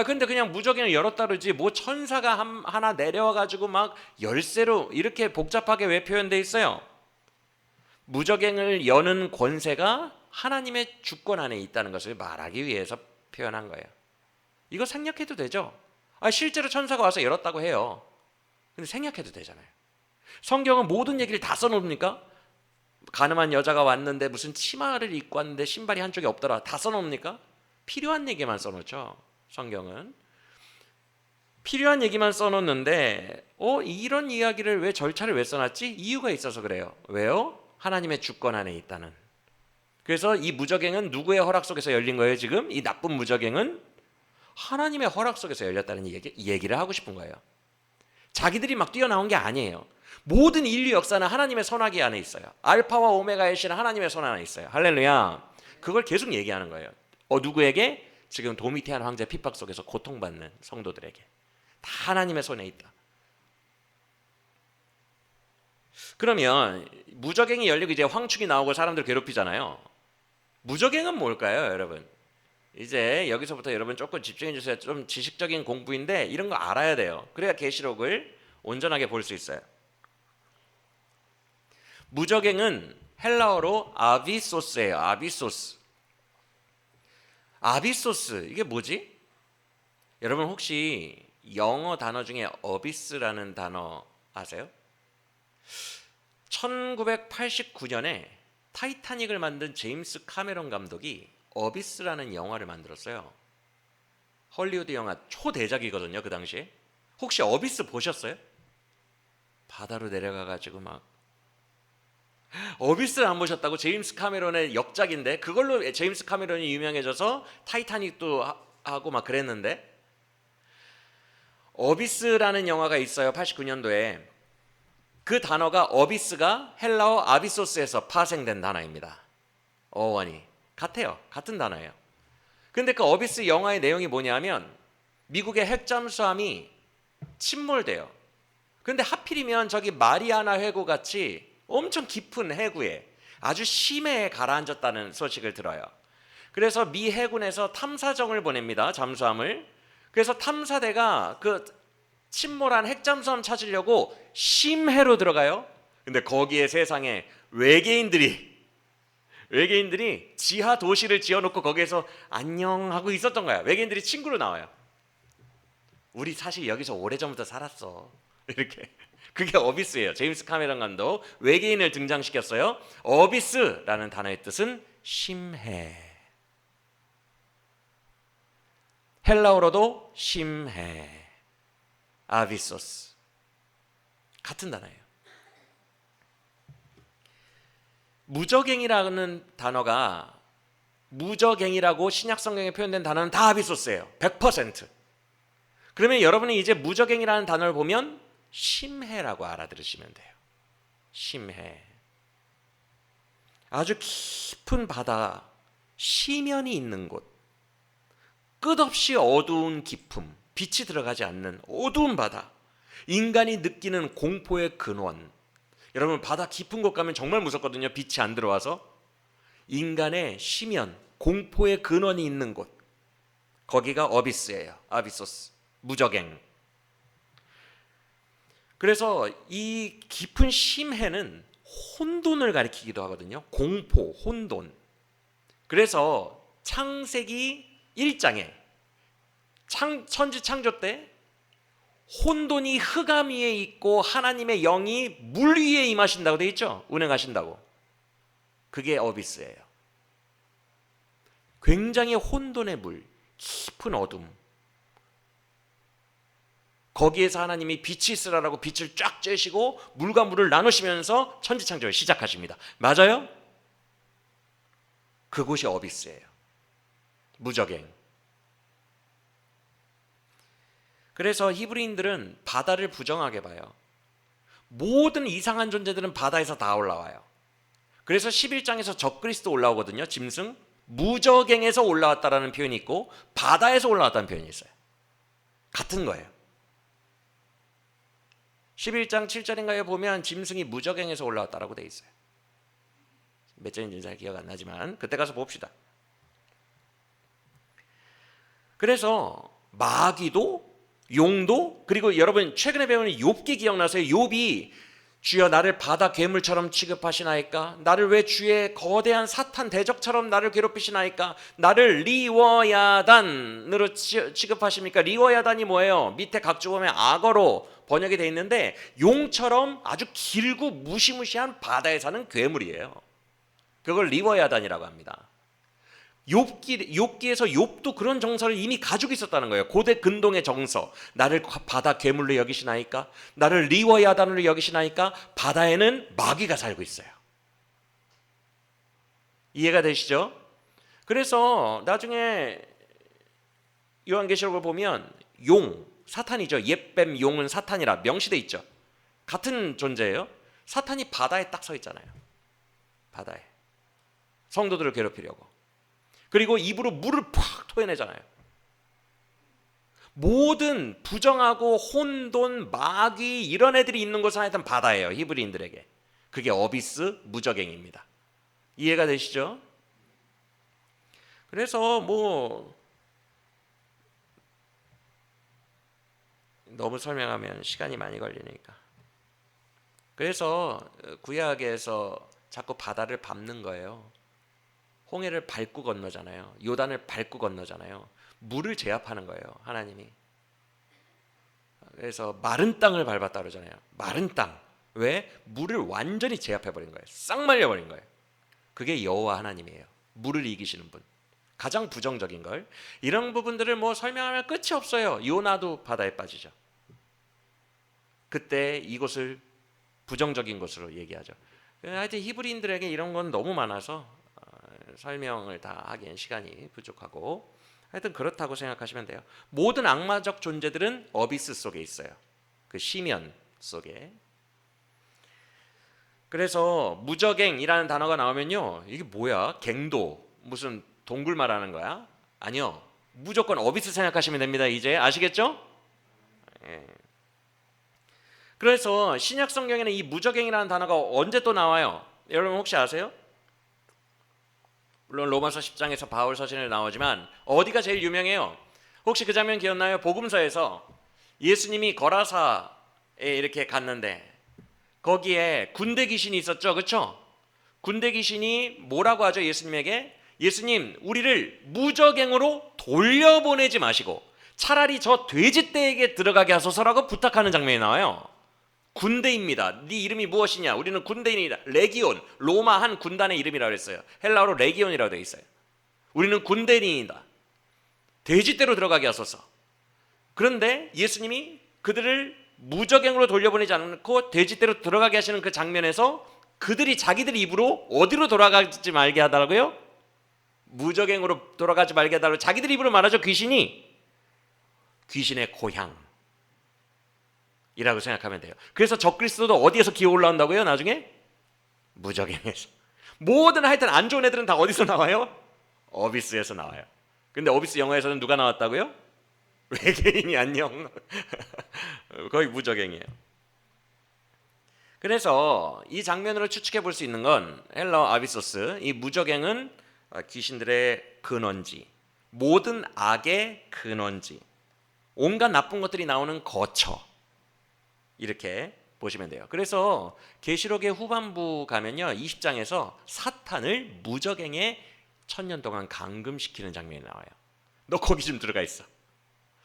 근데 그냥 무저갱을 열었다 그러지 뭐 천사가 하나 내려와가지고 막 열쇠로 이렇게 복잡하게 왜 표현되어 있어요? 무저갱을 여는 권세가 하나님의 주권 안에 있다는 것을 말하기 위해서 표현한 거예요. 이거 생략해도 되죠? 실제로 천사가 와서 열었다고 해요. 근데 생략해도 되잖아요. 성경은 모든 얘기를 다 써놓습니까? 가늠한 여자가 왔는데 무슨 치마를 입고 왔는데 신발이 한쪽에 없더라, 다 써놓습니까? 필요한 얘기만 써놓죠. 성경은 필요한 얘기만 써놓는데 이런 이야기를 왜 절차를 왜 써놨지? 이유가 있어서 그래요. 왜요? 하나님의 주권 안에 있다는. 그래서 이 무저갱은 누구의 허락 속에서 열린 거예요? 지금 이 나쁜 무저갱은 하나님의 허락 속에서 열렸다는 얘기를 하고 싶은 거예요. 자기들이 막 뛰어나온 게 아니에요. 모든 인류 역사는 하나님의 손아귀 안에 있어요. 알파와 오메가의 신은 하나님의 손 안에 있어요. 할렐루야. 그걸 계속 얘기하는 거예요. 누구에게? 지금 도미티안 황제 핍박 속에서 고통받는 성도들에게 다 하나님의 손에 있다. 그러면 무저갱이 열리고 이제 황축이 나오고 사람들 괴롭히잖아요. 무저갱은 뭘까요, 여러분? 이제 여기서부터 여러분 조금 집중해 주세요. 좀 지식적인 공부인데 이런 거 알아야 돼요. 그래야 계시록을 온전하게 볼 수 있어요. 무저갱은 헬라어로 아비소스예요. 아비소스. 아비소스, 이게 뭐지? 여러분 혹시 영어 단어 중에 어비스라는 단어 아세요? 1989년에 타이타닉을 만든 제임스 카메론 감독이 어비스라는 영화를 만들었어요. 헐리우드 영화 초대작이거든요, 그 당시에. 혹시 어비스 보셨어요? 바다로 내려가가지고 막 어비스를 안 보셨다고? 제임스 카메론의 역작인데 그걸로 제임스 카메론이 유명해져서 타이타닉도 하고 막 그랬는데, 어비스라는 영화가 있어요. 89년도에. 그 단어가 어비스가 헬라어 아비소스에서 파생된 단어입니다. 어원이 같아요. 같은 단어예요. 근데 그 어비스 영화의 내용이 뭐냐면 미국의 핵잠수함이 침몰돼요. 근데 하필이면 저기 마리아나 해구 같이 엄청 깊은 해구에 아주 심해에 가라앉았다는 소식을 들어요. 그래서 미 해군에서 탐사정을 보냅니다. 잠수함을. 그래서 탐사대가 그 침몰한 핵잠수함 찾으려고 심해로 들어가요. 근데 거기에 세상에 외계인들이 지하 도시를 지어놓고 거기에서 안녕 하고 있었던 거야. 외계인들이 친구로 나와요. 우리 사실 여기서 오래전부터 살았어, 이렇게. 그게 어비스예요. 제임스 카메론 감독 외계인을 등장시켰어요. 어비스라는 단어의 뜻은 심해. 헬라어로도 심해, 아비소스, 같은 단어예요. 무저갱이라는 단어가, 무저갱이라고 신약 성경에 표현된 단어는 다 아비소스예요. 100%. 그러면 여러분이 이제 무저갱이라는 단어를 보면 심해라고 알아들으시면 돼요. 심해. 아주 깊은 바다, 시면이 있는 곳, 끝없이 어두운 깊음, 빛이 들어가지 않는 어두운 바다, 인간이 느끼는 공포의 근원. 여러분, 바다 깊은 곳 가면 정말 무섭거든요. 빛이 안 들어와서. 인간의 심연, 공포의 근원이 있는 곳, 거기가 어비스예요. 아비소스, 무저갱. 그래서 이 깊은 심해는 혼돈을 가리키기도 하거든요. 공포, 혼돈. 그래서 창세기 1장에 천지 창조 때 혼돈이 흑암 위에 있고 하나님의 영이 물 위에 임하신다고 되어 있죠. 운행하신다고. 그게 어비스예요. 굉장히 혼돈의 물, 깊은 어둠. 거기에서 하나님이 빛이 있으라라고 빛을 쫙 쬐시고 물과 물을 나누시면서 천지창조를 시작하십니다. 맞아요? 그곳이 어비스예요. 무저갱. 그래서 히브리인들은 바다를 부정하게 봐요. 모든 이상한 존재들은 바다에서 다 올라와요. 그래서 11장에서 적그리스도 올라오거든요. 짐승. 무저갱에서 올라왔다라는 표현이 있고 바다에서 올라왔다는 표현이 있어요. 같은 거예요. 11장 7절인가에 보면 짐승이 무저갱에서 올라왔다라고 돼 있어요. 몇 절인지 잘 기억 안 나지만 그때 가서 봅시다. 그래서 마귀도 용도, 그리고 여러분 최근에 배우는 욥기 기억나세요? 욥이 주여 나를 바다 괴물처럼 취급하시나이까? 나를 왜 주의 거대한 사탄 대적처럼 나를 괴롭히시나이까? 나를 리워야단으로 취급하십니까? 리워야단이 뭐예요? 밑에 각주 보면 악어로 번역이 되어 있는데 용처럼 아주 길고 무시무시한 바다에 사는 괴물이에요. 그걸 리워야단이라고 합니다. 욥기에서 욥도 그런 정서를 이미 가지고 있었다는 거예요. 고대 근동의 정서. 나를 바다 괴물로 여기시나이까? 나를 리워야단으로 여기시나이까? 바다에는 마귀가 살고 있어요. 이해가 되시죠? 그래서 나중에 요한계시록을 보면 용, 사탄이죠. 옛뱀 용은 사탄이라 명시돼 있죠. 같은 존재예요. 사탄이 바다에 딱 서 있잖아요. 바다에 성도들을 괴롭히려고. 그리고 입으로 물을 팍 토해내잖아요. 모든 부정하고 혼돈, 마귀 이런 애들이 있는 곳은 하여튼 바다예요. 히브리인들에게. 그게 어비스, 무저갱입니다. 이해가 되시죠? 그래서 너무 설명하면 시간이 많이 걸리니까. 그래서 구약에서 자꾸 바다를 밟는 거예요. 홍해를 밟고 건너잖아요. 요단을 밟고 건너잖아요. 물을 제압하는 거예요. 하나님이. 그래서 마른 땅을 밟았다 그러잖아요. 마른 땅. 왜? 물을 완전히 제압해버린 거예요. 싹 말려버린 거예요. 그게 여호와 하나님이에요. 물을 이기시는 분. 가장 부정적인 걸. 이런 부분들을 설명하면 끝이 없어요. 요나도 바다에 빠지죠. 그때 이곳을 부정적인 것으로 얘기하죠. 하여튼 히브리인들에게 이런 건 너무 많아서 설명을 다 하기엔 시간이 부족하고, 하여튼 그렇다고 생각하시면 돼요. 모든 악마적 존재들은 어비스 속에 있어요. 그 심연 속에. 그래서 무저갱이라는 단어가 나오면요, 이게 뭐야? 갱도 무슨 동굴 말하는 거야? 아니요. 무조건 어비스 생각하시면 됩니다. 이제 아시겠죠? 예. 그래서 신약 성경에는 이 무저갱이라는 단어가 언제 또 나와요? 여러분 혹시 아세요? 물론 로마서 10장에서 바울 서신에 나오지만 어디가 제일 유명해요? 혹시 그 장면 기억나요? 복음서에서 예수님이 거라사에 이렇게 갔는데 거기에 군대 귀신이 있었죠. 그렇죠? 군대 귀신이 뭐라고 하죠? 예수님에게 예수님 우리를 무저갱으로 돌려보내지 마시고 차라리 저 돼지떼에게 들어가게 하소서라고 부탁하는 장면이 나와요. 군대입니다. 네 이름이 무엇이냐? 우리는 군대인이다. 레기온, 로마 한 군단의 이름이라고 했어요. 헬라어로 레기온이라고 되어 있어요. 우리는 군대인이다. 돼지떼로 들어가게 하소서. 그런데 예수님이 그들을 무저갱으로 돌려보내지 않고 돼지떼로 들어가게 하시는 그 장면에서 그들이 자기들 입으로 어디로 돌아가지 말게 하더라고요? 무저갱으로 돌아가지 말게 하더라고요. 자기들 입으로 말하죠. 귀신의 고향 이라고 생각하면 돼요. 그래서 적그리스도도 어디에서 기어 올라온다고요? 나중에 무저갱에서. 모든 하여튼 안 좋은 애들은 다 어디서 나와요? 어비스에서 나와요. 근데 어비스 영화에서는 누가 나왔다고요? 외계인이 안녕. 거의 무적행이에요. 그래서 이 장면으로 추측해 볼 수 있는 건 헬러 아비소스, 이 무적행은 귀신들의 근원지, 모든 악의 근원지, 온갖 나쁜 것들이 나오는 거처, 이렇게 보시면 돼요. 그래서 계시록의 후반부 가면요, 20장에서 사탄을 무적행에 1000년 동안 감금시키는 장면이 나와요. 너 거기 좀 들어가 있어.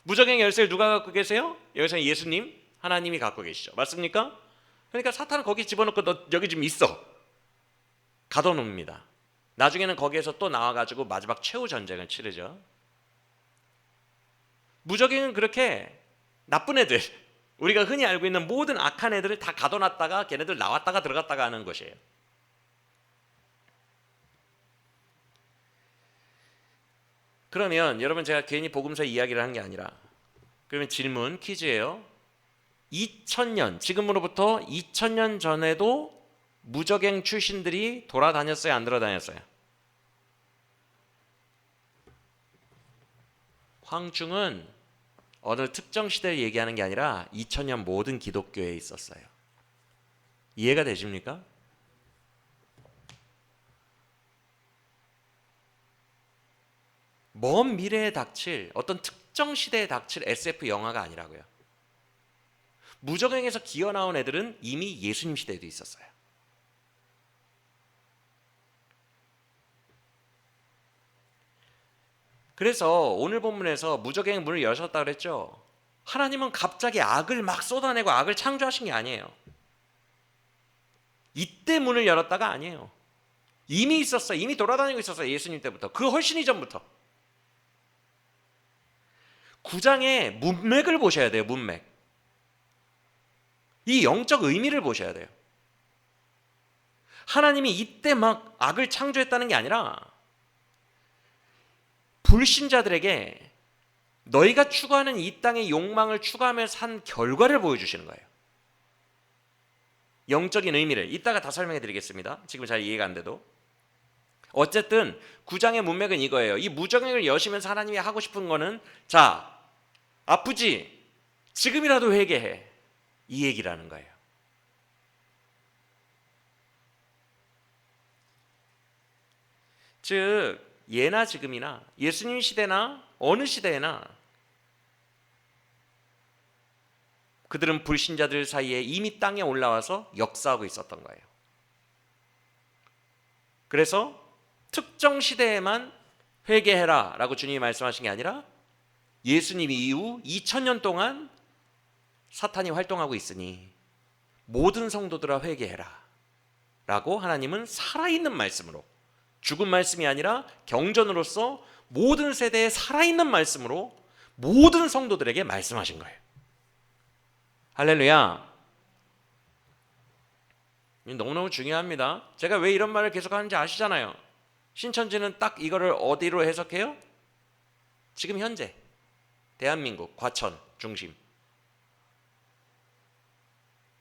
무적행 열쇠를 누가 갖고 계세요? 여기서 예수님, 하나님이 갖고 계시죠. 맞습니까? 그러니까 사탄을 거기 집어넣고 너 여기 좀 있어. 가둬놓습니다. 나중에는 거기에서 또 나와가지고 마지막 최후 전쟁을 치르죠. 무적행은 그렇게 나쁜 애들, 우리가 흔히 알고 있는 모든 악한 애들을 다 가둬놨다가 걔네들 나왔다가 들어갔다가 하는 것이에요. 그러면 여러분, 제가 괜히 복음서 이야기를 한 게 아니라, 그러면 질문, 퀴즈예요. 2000년, 지금으로부터 2000년 전에도 무적행 출신들이 돌아다녔어요, 안 돌아다녔어요? 황충은 어느 특정 시대를 얘기하는 게 아니라 2000년 모든 기독교에 있었어요. 이해가 되십니까? 먼 미래에 닥칠 어떤 특정 시대에 닥칠 SF 영화가 아니라고요. 무적행에서 기어나온 애들은 이미 예수님 시대에도 있었어요. 그래서 오늘 본문에서 무적행의 문을 여셨다 그랬죠. 하나님은 갑자기 악을 막 쏟아내고 악을 창조하신 게 아니에요. 이때 문을 열었다가 아니에요. 이미 있었어요. 이미 돌아다니고 있었어요. 예수님 때부터. 그 훨씬 이전부터. 9장의 문맥을 보셔야 돼요. 문맥. 이 영적 의미를 보셔야 돼요. 하나님이 이때 막 악을 창조했다는 게 아니라 불신자들에게 너희가 추구하는 이 땅의 욕망을 추구하며 산 결과를 보여주시는 거예요. 영적인 의미를 이따가 다 설명해 드리겠습니다. 지금 잘 이해가 안 돼도. 어쨌든 9장의 문맥은 이거예요. 이 무적행을 여시면서 하나님이 하고 싶은 거는, 자, 아프지? 지금이라도 회개해. 이 얘기라는 거예요. 즉 예나 지금이나 예수님 시대나 어느 시대나 그들은 불신자들 사이에 이미 땅에 올라와서 역사하고 있었던 거예요. 그래서 특정 시대에만 회개해라 라고 주님이 말씀하신 게 아니라 예수님 이후 2000년 동안 사탄이 활동하고 있으니 모든 성도들아 회개해라 라고 하나님은 살아있는 말씀으로, 죽은 말씀이 아니라 경전으로서 모든 세대에 살아있는 말씀으로 모든 성도들에게 말씀하신 거예요. 할렐루야. 너무너무 중요합니다. 제가 왜 이런 말을 계속 하는지 아시잖아요. 신천지는 딱 이거를 어디로 해석해요? 지금 현재 대한민국 과천 중심.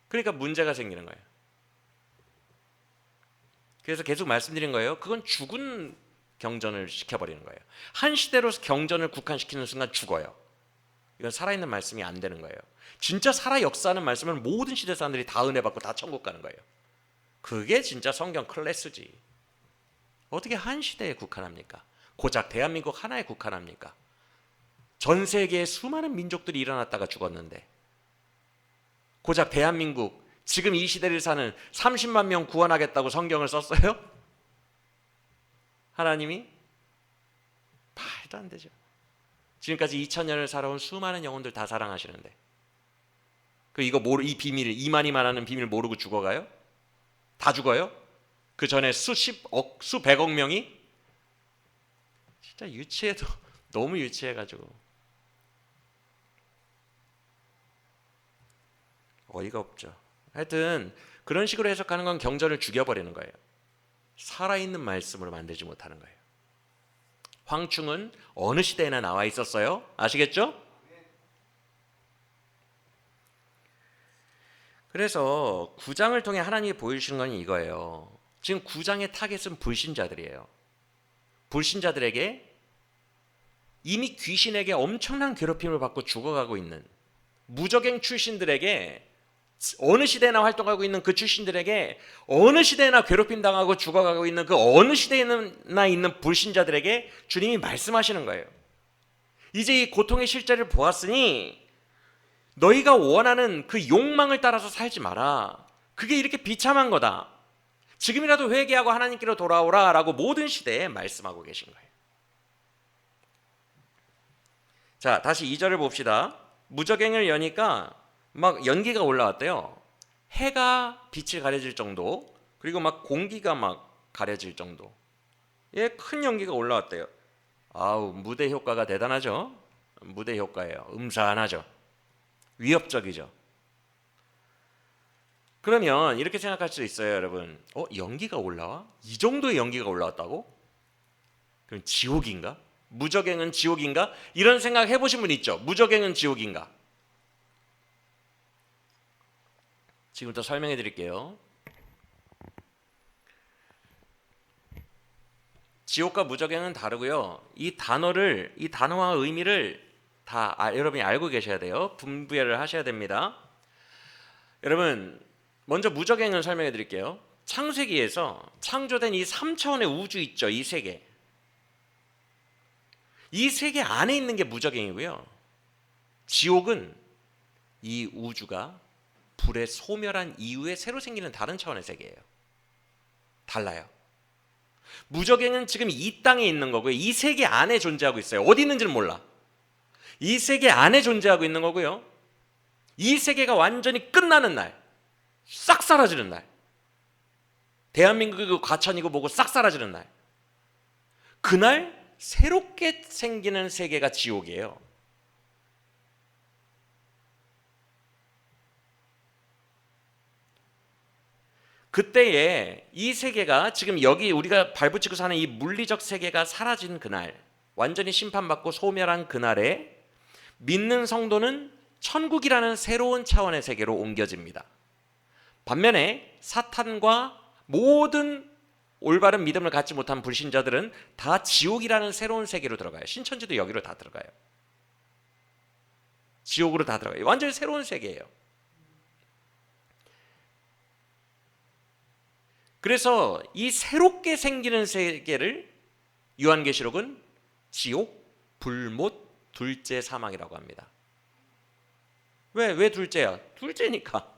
그러니까 문제가 생기는 거예요. 그래서 계속 말씀드린 거예요. 그건 죽은 경전을 시켜버리는 거예요. 한 시대로 경전을 국한시키는 순간 죽어요. 이건 살아있는 말씀이 안 되는 거예요. 진짜 살아 역사하는 말씀은 모든 시대 사람들이 다 은혜 받고 다 천국 가는 거예요. 그게 진짜 성경 클래스지. 어떻게 한 시대에 국한합니까? 고작 대한민국 하나에 국한합니까? 전 세계에 수많은 민족들이 일어났다가 죽었는데 고작 대한민국 지금 이 시대를 사는 30만 명 구원하겠다고 성경을 썼어요? 하나님이? 말도 안 되죠. 지금까지 2000년을 살아온 수많은 영혼들 다 사랑하시는데 이 비밀을, 이만희만 하는 비밀 모르고 죽어가요? 다 죽어요? 그 전에 수십억, 수백억 명이? 진짜 유치해도 너무 유치해가지고 어이가 없죠. 하여튼 그런 식으로 해석하는 건 경전을 죽여버리는 거예요. 살아있는 말씀으로 만들지 못하는 거예요. 황충은 어느 시대에나 나와 있었어요. 아시겠죠? 그래서 9장을 통해 하나님이 보여주시는 건 이거예요. 지금 9장의 타겟은 불신자들이에요. 불신자들에게 이미 귀신에게 엄청난 괴롭힘을 받고 죽어가고 있는 무적행 출신들에게, 어느 시대나 활동하고 있는 그 출신들에게, 어느 시대나 괴롭힘 당하고 죽어가고 있는 그 어느 시대나 있는 불신자들에게 주님이 말씀하시는 거예요. 이제 이 고통의 실제를 보았으니 너희가 원하는 그 욕망을 따라서 살지 마라. 그게 이렇게 비참한 거다. 지금이라도 회개하고 하나님께로 돌아오라 라고 모든 시대에 말씀하고 계신 거예요. 자, 다시 2절을 봅시다. 무적행을 여니까 막 연기가 올라왔대요. 해가 빛을 가려질 정도, 그리고 막 공기가 막 가려질 정도. 예, 큰 연기가 올라왔대요. 아우, 무대 효과가 대단하죠. 무대 효과예요. 음산하죠. 위협적이죠. 그러면 이렇게 생각할 수 있어요, 여러분. 연기가 올라와? 이 정도의 연기가 올라왔다고? 그럼 지옥인가? 무적행은 지옥인가? 이런 생각 해보신 분 있죠? 무적행은 지옥인가? 지금부터 설명해 드릴게요. 지옥과 무적행은 다르고요. 이 단어와 의미를 다 여러분이 알고 계셔야 돼요. 분별을 하셔야 됩니다. 여러분, 먼저 무적행을 설명해 드릴게요. 창세기에서 창조된 이 3차원의 우주 있죠. 이 세계. 이 세계 안에 있는 게 무적행이고요. 지옥은 이 우주가 불에 소멸한 이후에 새로 생기는 다른 차원의 세계예요. 달라요. 무적행은 지금 이 땅에 있는 거고요. 이 세계 안에 존재하고 있어요. 어디 있는지는 몰라. 이 세계 안에 존재하고 있는 거고요. 이 세계가 완전히 끝나는 날, 싹 사라지는 날, 대한민국이 과천이고 뭐고 싹 사라지는 날, 그날 새롭게 생기는 세계가 지옥이에요. 그때에 이 세계가, 지금 여기 우리가 발붙이고 사는 이 물리적 세계가 사라진 그날, 완전히 심판받고 소멸한 그날에 믿는 성도는 천국이라는 새로운 차원의 세계로 옮겨집니다. 반면에 사탄과 모든 올바른 믿음을 갖지 못한 불신자들은 다 지옥이라는 새로운 세계로 들어가요. 신천지도 여기로 다 들어가요. 지옥으로 다 들어가요. 완전히 새로운 세계예요. 그래서 이 새롭게 생기는 세계를 요한계시록은 지옥, 불못, 둘째 사망이라고 합니다. 왜 둘째야? 둘째니까.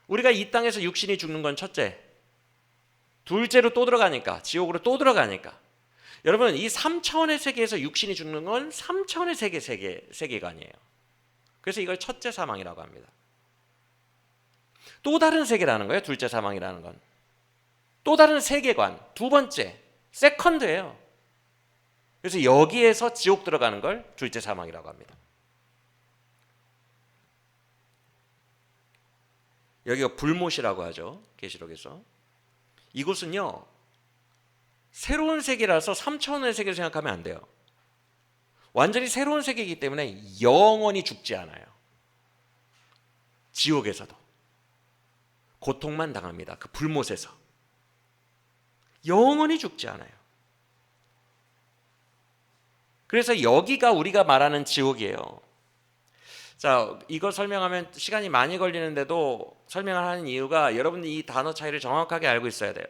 우리가 이 땅에서 육신이 죽는 건 첫째, 둘째로 또 들어가니까, 지옥으로 또 들어가니까. 여러분, 이 3차원의 세계에서 육신이 죽는 건 3차원의 세계관이에요. 그래서 이걸 첫째 사망이라고 합니다. 또 다른 세계라는 거예요. 둘째 사망이라는 건 또 다른 세계관, 두 번째, 세컨드예요. 그래서 여기에서 지옥 들어가는 걸 둘째 사망이라고 합니다. 여기가 불못이라고 하죠. 계시록에서. 이곳은요, 새로운 세계라서 3차원의 세계를 생각하면 안 돼요. 완전히 새로운 세계이기 때문에 영원히 죽지 않아요. 지옥에서도 고통만 당합니다. 그 불못에서 영원히 죽지 않아요. 그래서 여기가 우리가 말하는 지옥이에요. 자, 이거 설명하면 시간이 많이 걸리는데도 설명을 하는 이유가 여러분이 이 단어 차이를 정확하게 알고 있어야 돼요.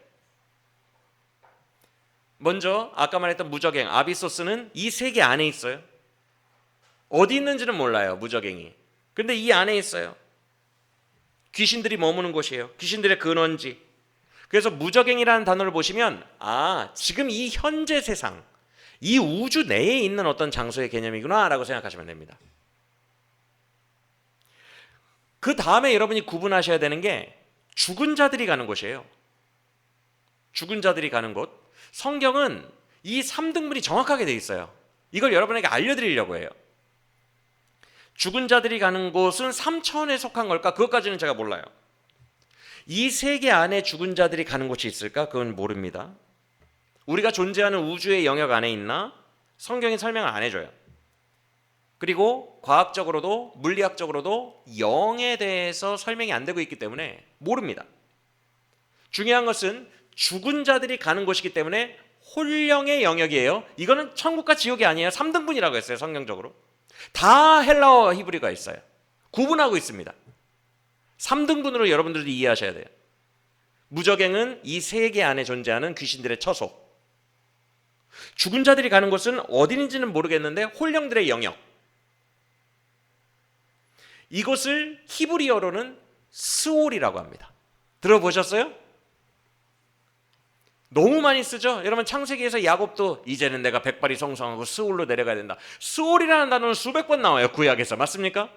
먼저 아까 말했던 무적행, 아비소스는 이 세계 안에 있어요. 어디 있는지는 몰라요, 무적행이. 근데 이 안에 있어요. 귀신들이 머무는 곳이에요. 귀신들의 근원지. 그래서 무적행이라는 단어를 보시면, 지금 이 현재 세상, 이 우주 내에 있는 어떤 장소의 개념이구나 라고 생각하시면 됩니다. 그 다음에 여러분이 구분하셔야 되는 게 죽은 자들이 가는 곳이에요. 죽은 자들이 가는 곳. 성경은 이 3등분이 정확하게 되어 있어요. 이걸 여러분에게 알려드리려고 해요. 죽은 자들이 가는 곳은 3차원에 속한 걸까? 그것까지는 제가 몰라요. 이 세계 안에 죽은 자들이 가는 곳이 있을까? 그건 모릅니다. 우리가 존재하는 우주의 영역 안에 있나? 성경이 설명을 안 해줘요. 그리고 과학적으로도 물리학적으로도 영에 대해서 설명이 안 되고 있기 때문에 모릅니다. 중요한 것은 죽은 자들이 가는 곳이기 때문에 혼령의 영역이에요. 이거는 천국과 지옥이 아니에요. 3등분이라고 했어요. 성경적으로. 다 헬라어 히브리가 있어요. 구분하고 있습니다. 3등분으로 여러분들도 이해하셔야 돼요. 무저갱은 이 세계 안에 존재하는 귀신들의 처소. 죽은 자들이 가는 곳은 어디인지는 모르겠는데 혼령들의 영역. 이곳을 히브리어로는 스올이라고 합니다. 들어보셨어요? 너무 많이 쓰죠. 여러분 창세기에서 야곱도 이제는 내가 백발이 성성하고 스올로 내려가야 된다. 스올이라는 단어는 수백 번 나와요. 구약에서. 맞습니까?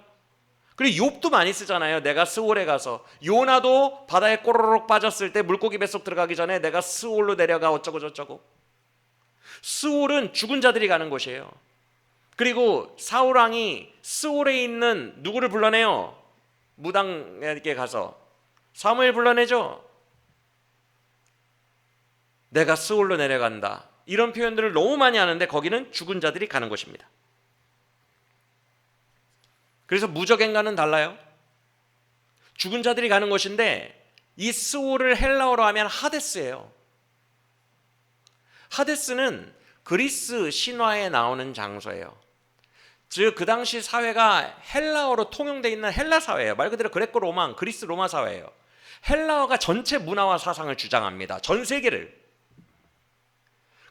그리고 욥도 많이 쓰잖아요. 내가 스올에 가서. 요나도 바다에 꼬르륵 빠졌을 때 물고기 뱃속 들어가기 전에 내가 스올로 내려가 어쩌고 저쩌고. 스올은 죽은 자들이 가는 곳이에요. 그리고 사울왕이 스올에 있는 누구를 불러내요? 무당에게 가서 사무엘 불러내죠. 내가 스올로 내려간다. 이런 표현들을 너무 많이 하는데 거기는 죽은 자들이 가는 곳입니다. 그래서 무저갱과는 달라요. 죽은 자들이 가는 곳인데 이 스올을 헬라어로 하면 하데스예요. 하데스는 그리스 신화에 나오는 장소예요. 즉 그 당시 사회가 헬라어로 통용되어 있는 헬라 사회예요. 말 그대로 그레코 로마, 그리스 로마 사회예요. 헬라어가 전체 문화와 사상을 주장합니다. 전 세계를.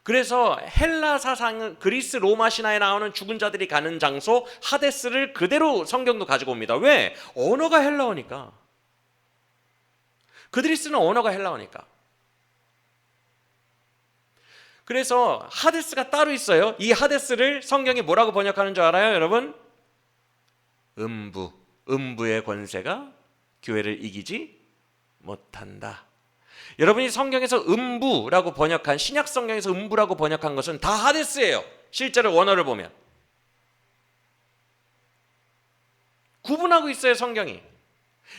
그래서 헬라 사상은 그리스 로마 신화에 나오는 죽은 자들이 가는 장소 하데스를 그대로 성경도 가지고 옵니다. 왜? 언어가 헬라어니까. 그들이 쓰는 언어가 헬라어니까. 그래서 하데스가 따로 있어요. 이 하데스를 성경이 뭐라고 번역하는 줄 알아요, 여러분? 음부. 음부의 권세가 교회를 이기지 못한다. 여러분이 성경에서 음부라고 번역한, 신약 성경에서 음부라고 번역한 것은 다 하데스예요. 실제로 원어를 보면 구분하고 있어요, 성경이.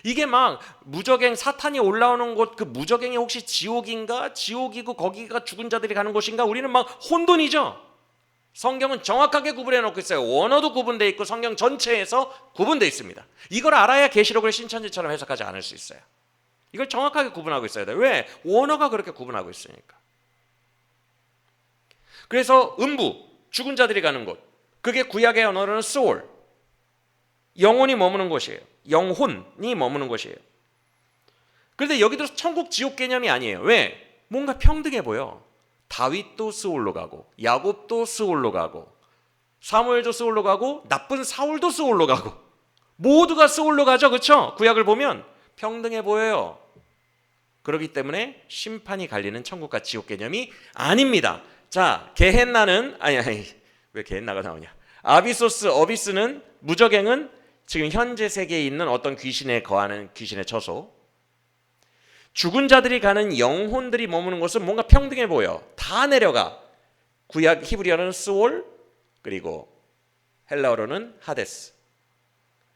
이게 막 무저갱 사탄이 올라오는 곳, 그 무저갱이 혹시 지옥인가? 지옥이고 거기가 죽은 자들이 가는 곳인가? 우리는 막 혼돈이죠. 성경은 정확하게 구분해 놓고 있어요. 원어도 구분되어 있고 성경 전체에서 구분되어 있습니다. 이걸 알아야 계시록을 신천지처럼 해석하지 않을 수 있어요. 이걸 정확하게 구분하고 있어야 돼요. 왜? 원어가 그렇게 구분하고 있으니까. 그래서 음부, 죽은 자들이 가는 곳, 그게 구약의 언어로는 소울, 영혼이 머무는 곳이에요. 영혼이 머무는 곳이에요. 그런데 여기도 천국 지옥 개념이 아니에요. 왜? 뭔가 평등해 보여. 다윗도 스올로 가고, 야곱도 스올로 가고, 사무엘도 스올로 가고, 나쁜 사울도 스올로 가고, 모두가 스올로 가죠. 그렇죠? 구약을 보면 평등해 보여요. 그렇기 때문에 심판이 갈리는 천국과 지옥 개념이 아닙니다. 자, 게헨나는 아니 왜 게헨나가 나오냐? 아비소스, 어비스는, 무저갱은 지금 현재 세계에 있는 어떤 귀신에 거하는 귀신의 처소. 죽은 자들이 가는 영혼들이 머무는 곳은 뭔가 평등해 보여. 다 내려가. 구약 히브리어는 스올, 그리고 헬라어로는 하데스.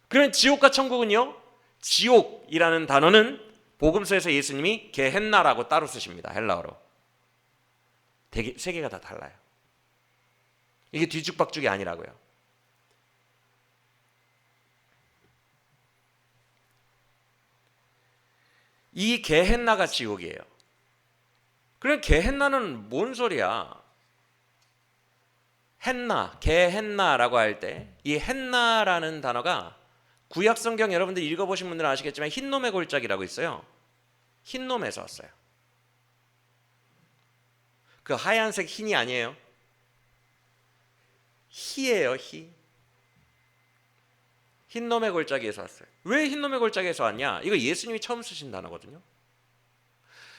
그러면 지옥과 천국은요? 지옥이라는 단어는 복음서에서 예수님이 게헨나라고 따로 쓰십니다. 헬라어로. 되게 세 개가 다 달라요. 이게 뒤죽박죽이 아니라고요. 이 게헨나가 지옥이에요. 그럼 게헨나는 뭔 소리야? 헨나, 게헨나라고 할 때 이 헨나라는 단어가 구약 성경 여러분들 읽어보신 분들은 아시겠지만 흰놈의 골짜기라고 있어요. 흰놈에서 왔어요. 그 하얀색 흰이 아니에요. 희예요, 희. 흰놈의 골짜기에서 왔어요. 왜 흰놈의 골짜기에서 왔냐? 이거 예수님이 처음 쓰신 단어거든요.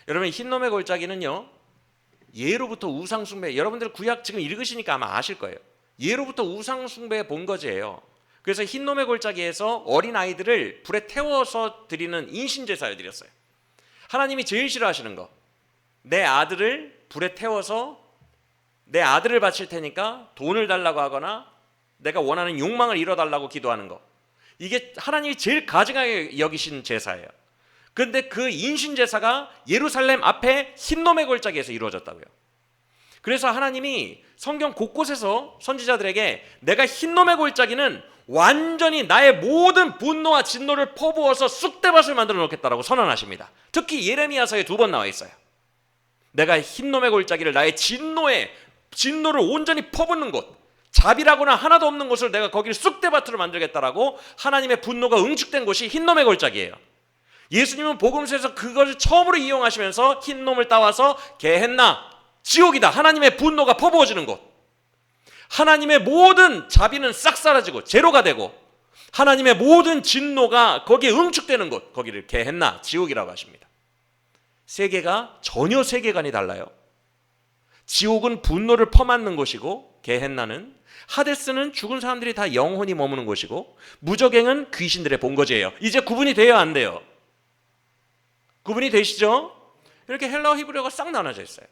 여러분, 흰놈의 골짜기는요, 예로부터 우상숭배, 여러분들 구약 지금 읽으시니까 아마 아실 거예요. 예로부터 우상숭배의 본거지예요. 그래서 흰놈의 골짜기에서 어린아이들을 불에 태워서 드리는 인신제사를 드렸어요. 하나님이 제일 싫어하시는 거, 내 아들을 불에 태워서 내 아들을 바칠 테니까 돈을 달라고 하거나 내가 원하는 욕망을 이뤄달라고 기도하는 거, 이게 하나님이 제일 가증하게 여기신 제사예요. 그런데 그 인신제사가 예루살렘 앞에 흰놈의 골짜기에서 이루어졌다고요. 그래서 하나님이 성경 곳곳에서 선지자들에게 내가 흰놈의 골짜기는 완전히 나의 모든 분노와 진노를 퍼부어서 쑥대밭을 만들어 놓겠다라고 선언하십니다. 특히 예레미야서에 2번 나와 있어요. 내가 흰놈의 골짜기를 나의 진노를 온전히 퍼붓는 곳, 자비라고나 하나도 없는 곳을 내가 거기를 쑥대밭으로 만들겠다라고 하나님의 분노가 응축된 곳이 흰놈의 골짜기예요. 예수님은 복음서에서 그것을 처음으로 이용하시면서 흰놈을 따와서 게헨나, 지옥이다, 하나님의 분노가 퍼부어지는 곳, 하나님의 모든 자비는 싹 사라지고 제로가 되고 하나님의 모든 진노가 거기에 응축되는 곳, 거기를 게헨나, 지옥이라고 하십니다. 세계가 전혀 세계관이 달라요. 지옥은 분노를 퍼맞는 곳이고, 게헨나는, 하데스는 죽은 사람들이 다 영혼이 머무는 곳이고, 무저갱은 귀신들의 본거지예요. 이제 구분이 돼요, 안 돼요? 구분이 되시죠? 이렇게 헬라어 히브리어가 싹 나눠져 있어요.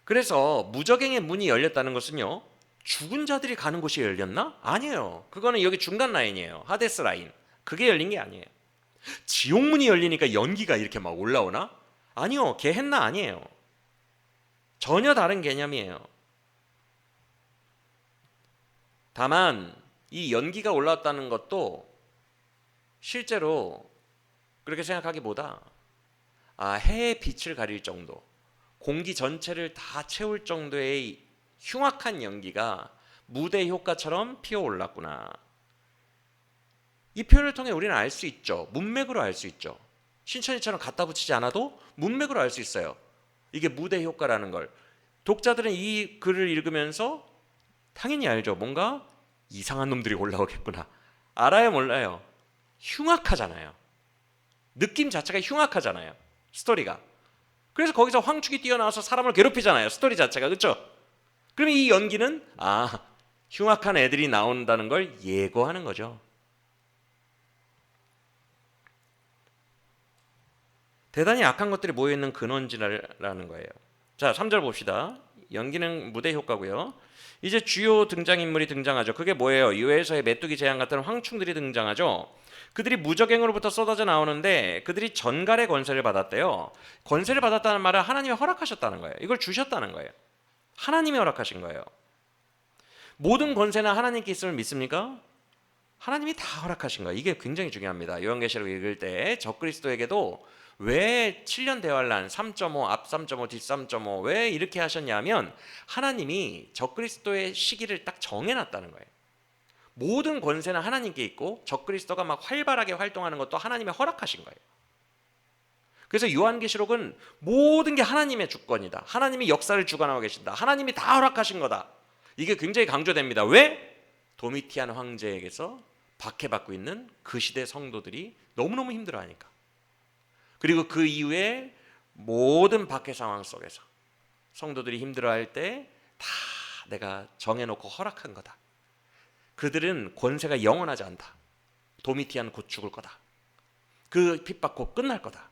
그래서 무저갱의 문이 열렸다는 것은요, 죽은 자들이 가는 곳이 열렸나? 아니에요. 그거는 여기 중간 라인이에요. 하데스 라인. 그게 열린 게 아니에요. 지옥 문이 열리니까 연기가 이렇게 막 올라오나? 아니요. 게헨나 아니에요. 전혀 다른 개념이에요. 다만 이 연기가 올라왔다는 것도 실제로 그렇게 생각하기보다 해의 빛을 가릴 정도, 공기 전체를 다 채울 정도의 흉악한 연기가 무대 효과처럼 피어올랐구나. 이 표현을 통해 우리는 알 수 있죠. 문맥으로 알 수 있죠. 신천지처럼 갖다 붙이지 않아도 문맥으로 알 수 있어요. 이게 무대 효과라는 걸. 독자들은 이 글을 읽으면서 당연히 알죠. 뭔가 이상한 놈들이 올라오겠구나. 알아요, 몰라요? 흉악하잖아요. 느낌 자체가 흉악하잖아요. 스토리가. 그래서 거기서 황축이 뛰어나와서 사람을 괴롭히잖아요. 스토리 자체가. 그렇죠? 그러면 이 연기는 흉악한 애들이 나온다는 걸 예고하는 거죠. 대단히 악한 것들이 모여있는 근원지라는 거예요. 자, 3절 봅시다. 연기는 무대 효과고요. 이제 주요 등장인물이 등장하죠. 그게 뭐예요? 유해에서의 메뚜기 재앙 같은 황충들이 등장하죠. 그들이 무저갱으로부터 쏟아져 나오는데 그들이 전갈의 권세를 받았대요. 권세를 받았다는 말은 하나님이 허락하셨다는 거예요. 이걸 주셨다는 거예요. 하나님이 허락하신 거예요. 모든 권세는 하나님께 있음을 믿습니까? 하나님이 다 허락하신 거예요. 이게 굉장히 중요합니다. 요한계시록 읽을 때 적그리스도에게도 왜 7년 대환란 3.5 앞 3.5 뒤 3.5 왜 이렇게 하셨냐면 하나님이 적그리스도의 시기를 딱 정해놨다는 거예요. 모든 권세는 하나님께 있고 적그리스도가 막 활발하게 활동하는 것도 하나님이 허락하신 거예요. 그래서 요한계시록은 모든 게 하나님의 주권이다. 하나님이 역사를 주관하고 계신다. 하나님이 다 허락하신 거다. 이게 굉장히 강조됩니다. 왜? 도미티안 황제에게서 박해받고 있는 그 시대 성도들이 너무너무 힘들어하니까. 그리고 그 이후에 모든 박해 상황 속에서 성도들이 힘들어할 때 다 내가 정해놓고 허락한 거다. 그들은 권세가 영원하지 않다. 도미티안 곧 죽을 거다. 그 핍박 끝날 거다.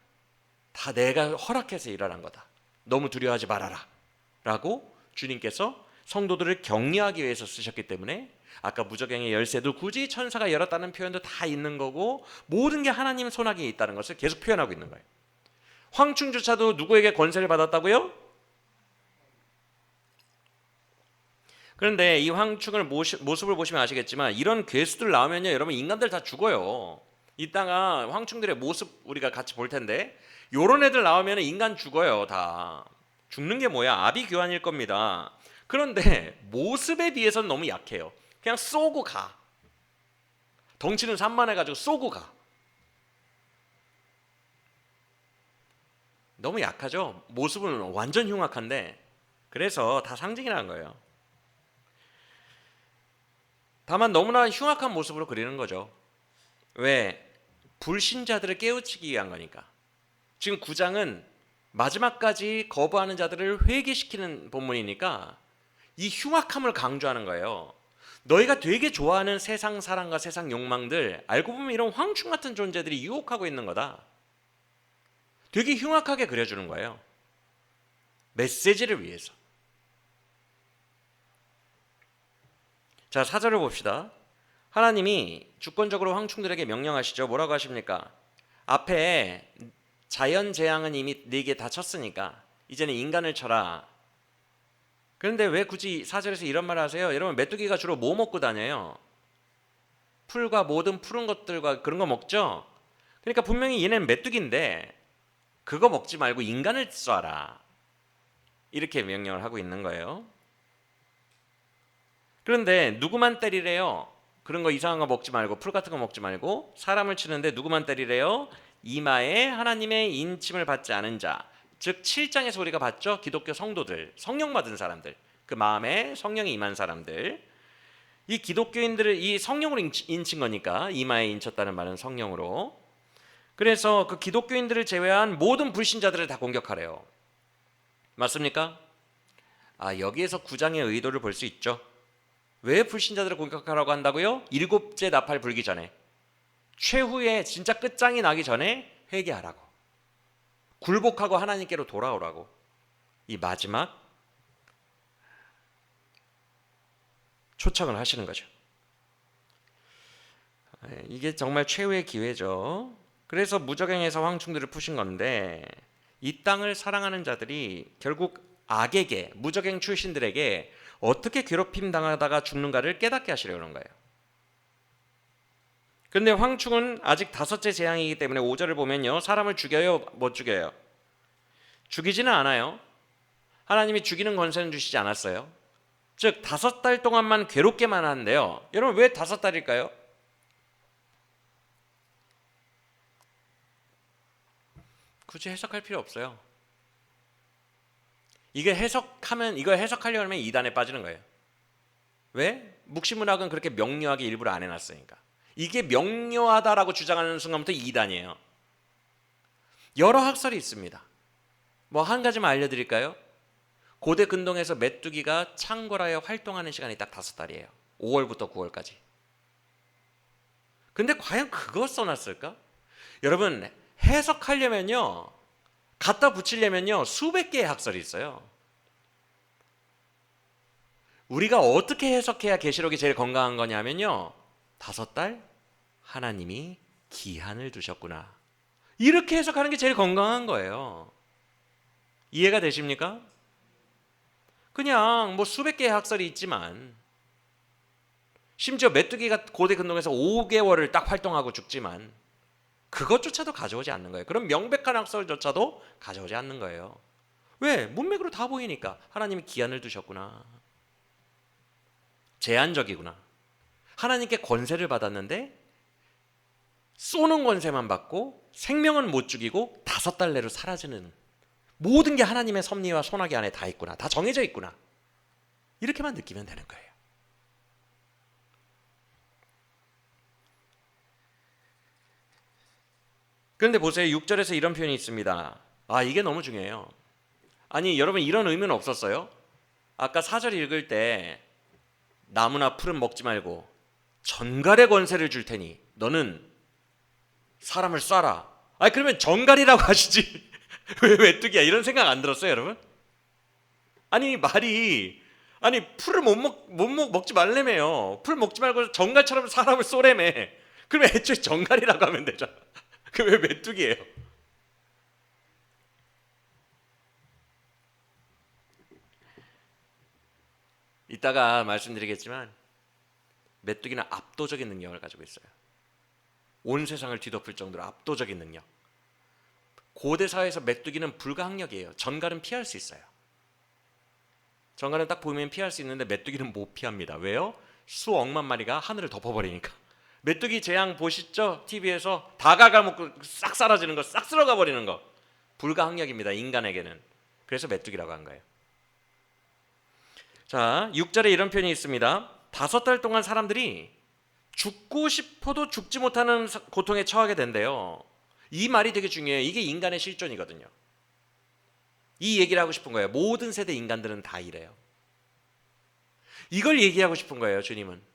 다 내가 허락해서 일어난 거다. 너무 두려워하지 말아라 라고 주님께서 성도들을 격려하기 위해서 쓰셨기 때문에 아까 무저갱의 열쇠도 굳이 천사가 열었다는 표현도 다 있는 거고 모든 게 하나님 손아귀에 있다는 것을 계속 표현하고 있는 거예요. 황충조차도 누구에게 권세를 받았다고요? 그런데 이 황충을 모습을 보시면 아시겠지만 이런 괴수들 나오면요 여러분 인간들 다 죽어요. 이따가 황충들의 모습 우리가 같이 볼 텐데 요런 애들 나오면 인간 죽어요. 다 죽는 게 뭐야? 아비규환일 겁니다. 그런데 모습에 비해서는 너무 약해요. 그냥 쏘고 가. 덩치는 산만해가지고 쏘고 가. 너무 약하죠? 모습은 완전 흉악한데 그래서 다 상징이라는 거예요. 다만 너무나 흉악한 모습으로 그리는 거죠. 왜? 불신자들을 깨우치기 위한 거니까. 지금 9장은 마지막까지 거부하는 자들을 회개시키는 본문이니까 이 흉악함을 강조하는 거예요. 너희가 되게 좋아하는 세상 사랑과 세상 욕망들 알고 보면 이런 황충 같은 존재들이 유혹하고 있는 거다. 되게 흉악하게 그려주는 거예요. 메시지를 위해서. 자, 4절을 봅시다. 하나님이 주권적으로 황충들에게 명령하시죠. 뭐라고 하십니까? 앞에 자연재앙은 이미 네게 다 쳤으니까 이제는 인간을 쳐라. 그런데 왜 굳이 4절에서 이런 말을 하세요? 여러분 메뚜기가 주로 뭐 먹고 다녀요? 풀과 모든 푸른 것들과 그런 거 먹죠. 그러니까 분명히 얘네는 메뚜기인데 그거 먹지 말고 인간을 쏴라, 이렇게 명령을 하고 있는 거예요. 그런데 누구만 때리래요? 그런 거 이상한 거 먹지 말고, 풀 같은 거 먹지 말고 사람을 치는데 누구만 때리래요? 이마에 하나님의 인침을 받지 않은 자, 즉 7장에서 우리가 봤죠? 기독교 성도들, 성령 받은 사람들, 그 마음에 성령이 임한 사람들, 이 기독교인들을 이 성령으로 인친 거니까 이마에 인쳤다는 말은 성령으로. 그래서 그 기독교인들을 제외한 모든 불신자들을 다 공격하래요. 맞습니까? 여기에서 9장의 의도를 볼 수 있죠. 왜 불신자들을 공격하라고 한다고요? 7째 나팔 불기 전에, 최후의 진짜 끝장이 나기 전에 회개하라고, 굴복하고 하나님께로 돌아오라고. 이 마지막 초청을 하시는 거죠. 이게 정말 최후의 기회죠. 그래서 무적행에서 황충들을 푸신 건데, 이 땅을 사랑하는 자들이 결국 악에게, 무적행 출신들에게 어떻게 괴롭힘 당하다가 죽는가를 깨닫게 하시려고 그런 거예요. 그런데 황충은 아직 5째 재앙이기 때문에 5절을 보면요, 사람을 죽여요, 못 죽여요? 죽이지는 않아요. 하나님이 죽이는 권세는 주시지 않았어요. 즉 5달 동안만 괴롭게만 하는데요. 여러분, 왜 5달일까요? 굳이 해석할 필요 없어요. 이걸 해석하려고 하면 이단에 빠지는 거예요. 왜? 묵시문학은 그렇게 명료하게 일부러 안 해놨으니까. 이게 명료하다라고 주장하는 순간부터 이단이에요. 여러 학설이 있습니다. 뭐 한 가지만 알려드릴까요? 고대 근동에서 메뚜기가 창궐하여 활동하는 시간이 딱 5달이에요. 5월부터 9월까지. 근데 과연 그거 써놨을까? 여러분, 해석하려면요, 갖다 붙이려면요, 수백 개의 학설이 있어요. 우리가 어떻게 해석해야 계시록이 제일 건강한 거냐면요, 5달 하나님이 기한을 두셨구나, 이렇게 해석하는 게 제일 건강한 거예요. 이해가 되십니까? 그냥 뭐 수백 개의 학설이 있지만, 심지어 메뚜기가 고대 근동에서 5개월을 딱 활동하고 죽지만 그것조차도 가져오지 않는 거예요. 그럼 명백한 학설조차도 가져오지 않는 거예요. 왜? 문맥으로 다 보이니까. 하나님이 기한을 두셨구나, 제한적이구나. 하나님께 권세를 받았는데 쏘는 권세만 받고 생명은 못 죽이고 5달 내로 사라지는, 모든 게 하나님의 섭리와 손아귀 안에 다 있구나, 다 정해져 있구나, 이렇게만 느끼면 되는 거예요. 그런데 보세요, 6절에서 이런 표현이 있습니다. 이게 너무 중요해요. 아니 여러분, 이런 의미는 없었어요? 아까 4절 읽을 때 나무나 풀은 먹지 말고 전갈의 권세를 줄 테니 너는 사람을 쏴라. 그러면 전갈이라고 하시지 왜 메뚜기야, 이런 생각 안 들었어요 여러분? 말이, 풀을 먹지 말래매요. 풀 먹지 말고 전갈처럼 사람을 쏘래매. 그러면 애초에 전갈이라고 하면 되잖아. 그 왜 메뚜기예요? 이따가 말씀드리겠지만 메뚜기는 압도적인 능력을 가지고 있어요. 온 세상을 뒤덮을 정도로 압도적인 능력. 고대 사회에서 메뚜기는 불가항력이에요. 전갈은 피할 수 있어요. 전갈은 딱 보면 피할 수 있는데 메뚜기는 못 피합니다. 왜요? 수억만 마리가 하늘을 덮어버리니까. 메뚜기 재앙 보시죠? TV에서 다 갉아먹고 싹 사라지는 거, 싹 쓸어가 버리는 거. 불가항력입니다, 인간에게는. 그래서 메뚜기라고 한 거예요. 자, 6절에 이런 표현이 있습니다. 5달 동안 사람들이 죽고 싶어도 죽지 못하는 고통에 처하게 된대요. 이 말이 되게 중요해요. 이게 인간의 실존이거든요. 이 얘기를 하고 싶은 거예요. 모든 세대 인간들은 다 이래요. 이걸 얘기하고 싶은 거예요, 주님은.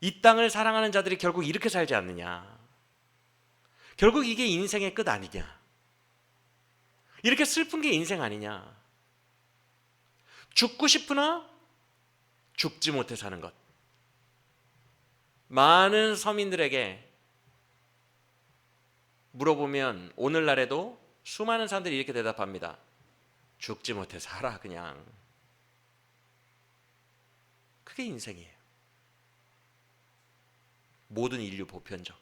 이 땅을 사랑하는 자들이 결국 이렇게 살지 않느냐. 결국 이게 인생의 끝 아니냐. 이렇게 슬픈 게 인생 아니냐. 죽고 싶으나 죽지 못해 사는 것. 많은 서민들에게 물어보면 오늘날에도 수많은 사람들이 이렇게 대답합니다. 죽지 못해 살아 그냥. 그게 인생이에요. 모든 인류 보편적.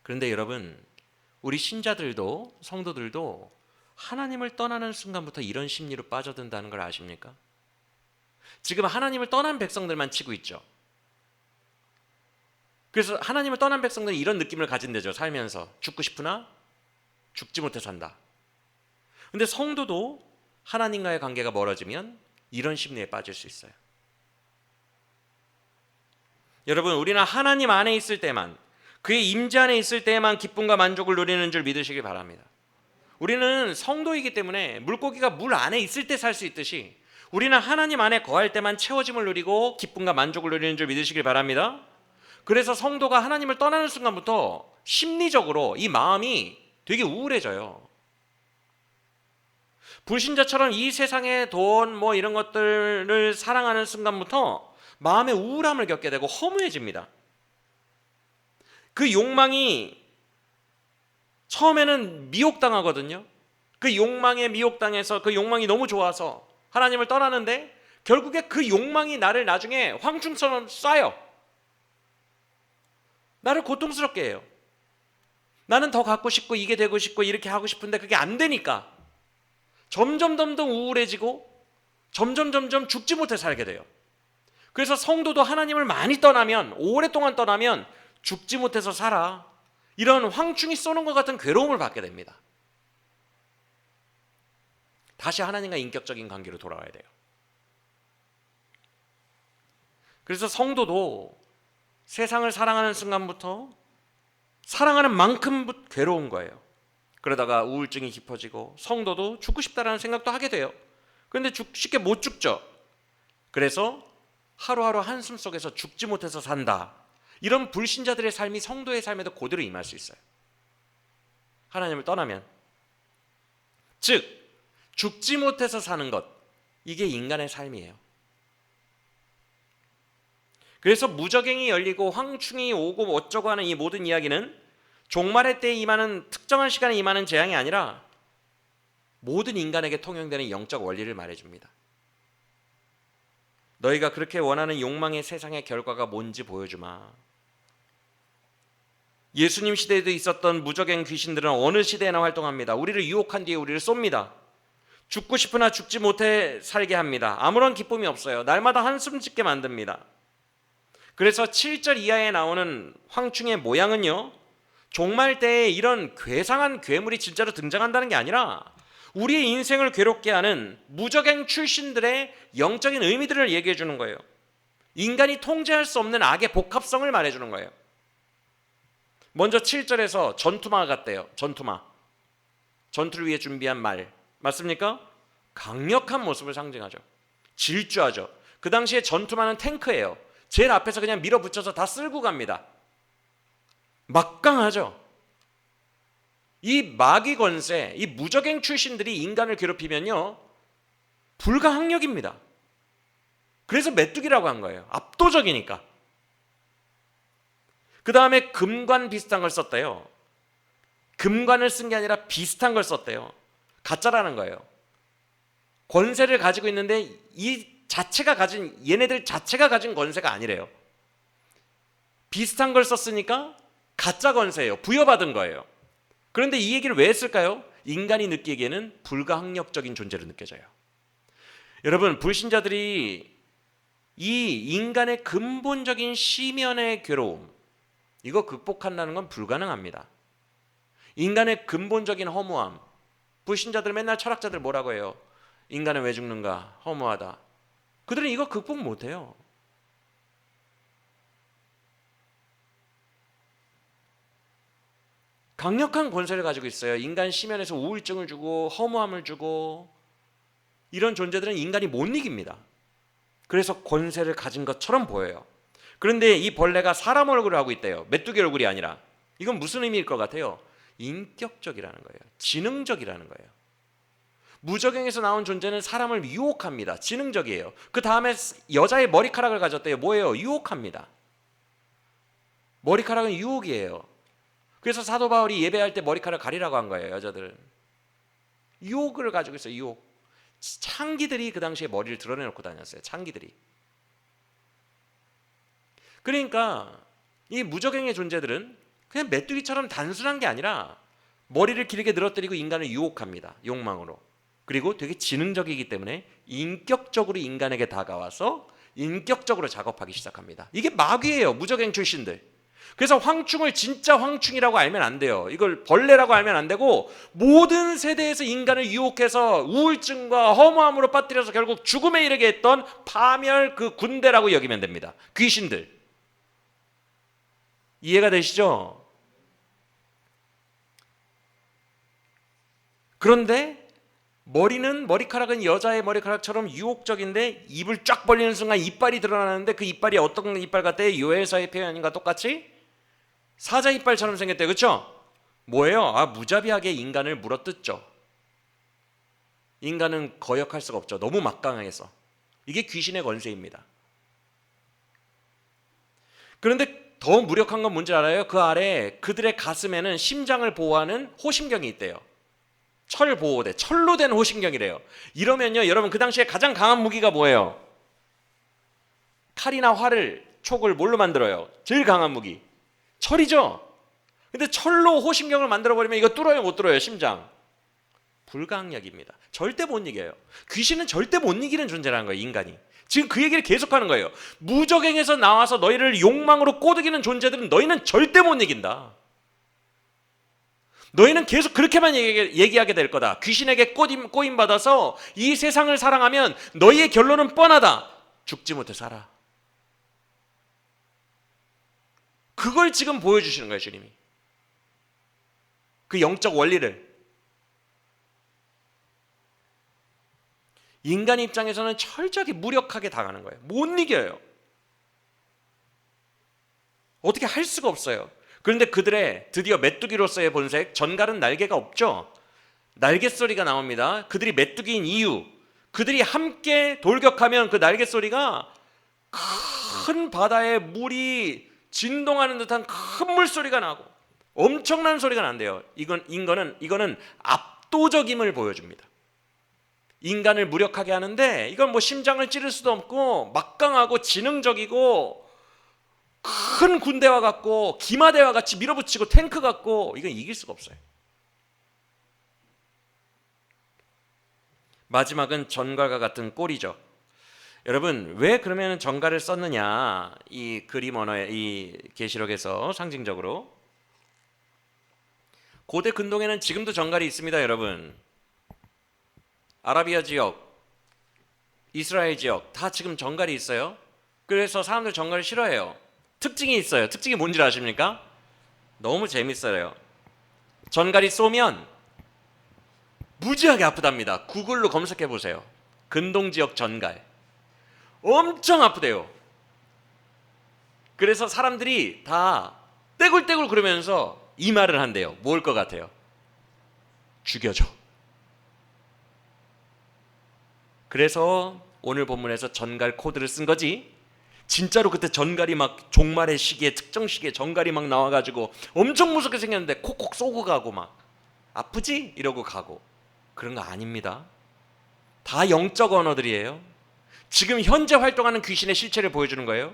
그런데 여러분, 우리 신자들도 성도들도 하나님을 떠나는 순간부터 이런 심리로 빠져든다는 걸 아십니까? 지금 하나님을 떠난 백성들만 치고 있죠. 그래서 하나님을 떠난 백성들은 이런 느낌을 가진대죠. 살면서 죽고 싶으나 죽지 못해 산다. 근데 성도도 하나님과의 관계가 멀어지면 이런 심리에 빠질 수 있어요. 여러분, 우리는 하나님 안에 있을 때만, 그의 임재 안에 있을 때에만 기쁨과 만족을 누리는 줄 믿으시기 바랍니다. 우리는 성도이기 때문에 물고기가 물 안에 있을 때 살 수 있듯이 우리는 하나님 안에 거할 때만 채워짐을 누리고 기쁨과 만족을 누리는 줄 믿으시길 바랍니다. 그래서 성도가 하나님을 떠나는 순간부터 심리적으로 이 마음이 되게 우울해져요. 불신자처럼 이 세상의 돈 뭐 이런 것들을 사랑하는 순간부터 마음의 우울함을 겪게 되고 허무해집니다. 그 욕망이 처음에는 미혹당하거든요. 그 욕망에 미혹당해서 그 욕망이 너무 좋아서 하나님을 떠나는데 결국에 그 욕망이 나를 나중에 황충처럼 쏴요. 나를 고통스럽게 해요. 나는 더 갖고 싶고 이게 되고 싶고 이렇게 하고 싶은데 그게 안 되니까 점점 우울해지고 점점 죽지 못해 살게 돼요. 그래서 성도도 하나님을 많이 떠나면, 오랫동안 떠나면 죽지 못해서 살아, 이런 황충이 쏘는 것 같은 괴로움을 받게 됩니다. 다시 하나님과 인격적인 관계로 돌아와야 돼요. 그래서 성도도 세상을 사랑하는 순간부터 사랑하는 만큼 괴로운 거예요. 그러다가 우울증이 깊어지고 성도도 죽고 싶다라는 생각도 하게 돼요. 그런데 쉽게 못 죽죠. 그래서 하루하루 한숨 속에서 죽지 못해서 산다. 이런 불신자들의 삶이 성도의 삶에도 그대로 임할 수 있어요. 하나님을 떠나면. 즉, 죽지 못해서 사는 것, 이게 인간의 삶이에요. 그래서 무저갱이 열리고 황충이 오고 어쩌고 하는 이 모든 이야기는 종말의 때에 임하는, 특정한 시간에 임하는 재앙이 아니라 모든 인간에게 통용되는 영적 원리를 말해줍니다. 너희가 그렇게 원하는 욕망의 세상의 결과가 뭔지 보여주마. 예수님 시대에도 있었던 무저갱 귀신들은 어느 시대에나 활동합니다. 우리를 유혹한 뒤에 우리를 쏩니다. 죽고 싶으나 죽지 못해 살게 합니다. 아무런 기쁨이 없어요. 날마다 한숨 짓게 만듭니다. 그래서 7절 이하에 나오는 황충의 모양은요, 종말 때에 이런 괴상한 괴물이 진짜로 등장한다는 게 아니라 우리의 인생을 괴롭게 하는 무저갱 출신들의 영적인 의미들을 얘기해 주는 거예요. 인간이 통제할 수 없는 악의 복합성을 말해 주는 거예요. 먼저 7절에서 전투마가 같대요. 전투마. 전투를 위해 준비한 말. 맞습니까? 강력한 모습을 상징하죠. 질주하죠. 그 당시에 전투마는 탱크예요. 제일 앞에서 그냥 밀어붙여서 다 쓸고 갑니다. 막강하죠. 이 마귀 권세, 이 무저갱 출신들이 인간을 괴롭히면요, 불가항력입니다. 그래서 메뚜기라고 한 거예요. 압도적이니까. 그 다음에 금관 비슷한 걸 썼대요. 금관을 쓴 게 아니라 비슷한 걸 썼대요. 가짜라는 거예요. 권세를 가지고 있는데 얘네들 자체가 가진 권세가 아니래요. 비슷한 걸 썼으니까 가짜 권세예요. 부여받은 거예요. 그런데 이 얘기를 왜 했을까요? 인간이 느끼기에는 불가항력적인 존재로 느껴져요. 여러분, 불신자들이 이 인간의 근본적인 시면의 괴로움, 이거 극복한다는 건 불가능합니다. 인간의 근본적인 허무함, 불신자들 맨날 철학자들 뭐라고 해요? 인간은 왜 죽는가? 허무하다. 그들은 이거 극복 못해요. 강력한 권세를 가지고 있어요. 인간 시면에서 우울증을 주고 허무함을 주고, 이런 존재들은 인간이 못 이깁니다. 그래서 권세를 가진 것처럼 보여요. 그런데 이 벌레가 사람 얼굴을 하고 있대요. 메뚜기 얼굴이 아니라. 이건 무슨 의미일 것 같아요? 인격적이라는 거예요. 지능적이라는 거예요. 무저갱에서 나온 존재는 사람을 유혹합니다. 지능적이에요. 그 다음에 여자의 머리카락을 가졌대요. 뭐예요? 유혹합니다. 머리카락은 유혹이에요. 그래서 사도 바울이 예배할 때 머리카락 가리라고 한 거예요. 여자들은 유혹을 가지고 있어요. 유혹. 창기들이 그 당시에 머리를 드러내놓고 다녔어요. 창기들이. 그러니까 이 무적행의 존재들은 그냥 메뚜기처럼 단순한 게 아니라 머리를 길게 늘어뜨리고 인간을 유혹합니다. 욕망으로. 그리고 되게 지능적이기 때문에 인격적으로 인간에게 다가와서 인격적으로 작업하기 시작합니다. 이게 마귀예요. 무적행 출신들. 그래서 황충을 진짜 황충이라고 알면 안 돼요. 이걸 벌레라고 알면 안 되고 모든 세대에서 인간을 유혹해서 우울증과 허무함으로 빠뜨려서 결국 죽음에 이르게 했던 파멸 그 군대라고 여기면 됩니다. 귀신들. 이해가 되시죠? 그런데 머리카락은 여자의 머리카락처럼 유혹적인데 입을 쫙 벌리는 순간 이빨이 드러나는데 그 이빨이 어떤 이빨 같아요? 요엘서의 표현인가 똑같이? 사자 이빨처럼 생겼대요. 그렇죠? 뭐예요? 무자비하게 인간을 물어뜯죠. 인간은 거역할 수가 없죠. 너무 막강해서. 이게 귀신의 권세입니다. 그런데 더 무력한 건 뭔지 알아요? 그 아래 그들의 가슴에는 심장을 보호하는 호심경이 있대요. 철 보호대, 철로 된 호심경이래요. 이러면요, 여러분 그 당시에 가장 강한 무기가 뭐예요? 칼이나 활을, 촉을 뭘로 만들어요? 제일 강한 무기 철이죠. 근데 철로 호심경을 만들어버리면 이거 뚫어요 못 뚫어요? 심장 불가항력입니다. 절대 못 이겨요. 귀신은 절대 못 이기는 존재라는 거예요. 인간이 지금 그 얘기를 계속하는 거예요. 무적행에서 나와서 너희를 욕망으로 꼬드기는 존재들은 너희는 절대 못 이긴다. 너희는 계속 그렇게만 얘기하게 될 거다. 귀신에게 꼬임받아서 이 세상을 사랑하면 너희의 결론은 뻔하다. 죽지 못해 살아. 그걸 지금 보여주시는 거예요. 주님이. 그 영적 원리를. 인간 입장에서는 철저하게 무력하게 당하는 거예요. 못 이겨요. 어떻게 할 수가 없어요. 그런데 그들의 드디어 메뚜기로서의 본색, 전갈은 날개가 없죠. 날개 소리가 나옵니다. 그들이 메뚜기인 이유, 그들이 함께 돌격하면 그 날개 소리가 큰 바다에 물이 진동하는 듯한 큰 물소리가 나고 엄청난 소리가 난대요. 이거는 압도적임을 보여줍니다. 인간을 무력하게 하는데 이건 뭐 심장을 찌를 수도 없고 막강하고 지능적이고 큰 군대와 같고 기마대와 같이 밀어붙이고 탱크 같고 이건 이길 수가 없어요. 마지막은 전갈과 같은 꼴이죠. 여러분 왜 그러면 전갈을 썼느냐? 이 그림 언어에 이 계시록에서 상징적으로 고대 근동에는 지금도 전갈이 있습니다. 여러분 아라비아 지역, 이스라엘 지역 다 지금 전갈이 있어요. 그래서 사람들 전갈을 싫어해요. 특징이 있어요. 특징이 뭔지 아십니까? 너무 재밌어요. 전갈이 쏘면 무지하게 아프답니다. 구글로 검색해 보세요. 근동지역 전갈. 엄청 아프대요. 그래서 사람들이 다 떼굴떼굴 그러면서 이 말을 한대요. 뭘 것 같아요? 죽여줘. 그래서 오늘 본문에서 전갈 코드를 쓴 거지. 진짜로 그때 전갈이 막 종말의 시기에 특정 시기에 전갈이 막 나와가지고 엄청 무섭게 생겼는데 콕콕 쏘고 가고 막 아프지? 이러고 가고 그런 거 아닙니다. 다 영적 언어들이에요. 지금 현재 활동하는 귀신의 실체를 보여주는 거예요.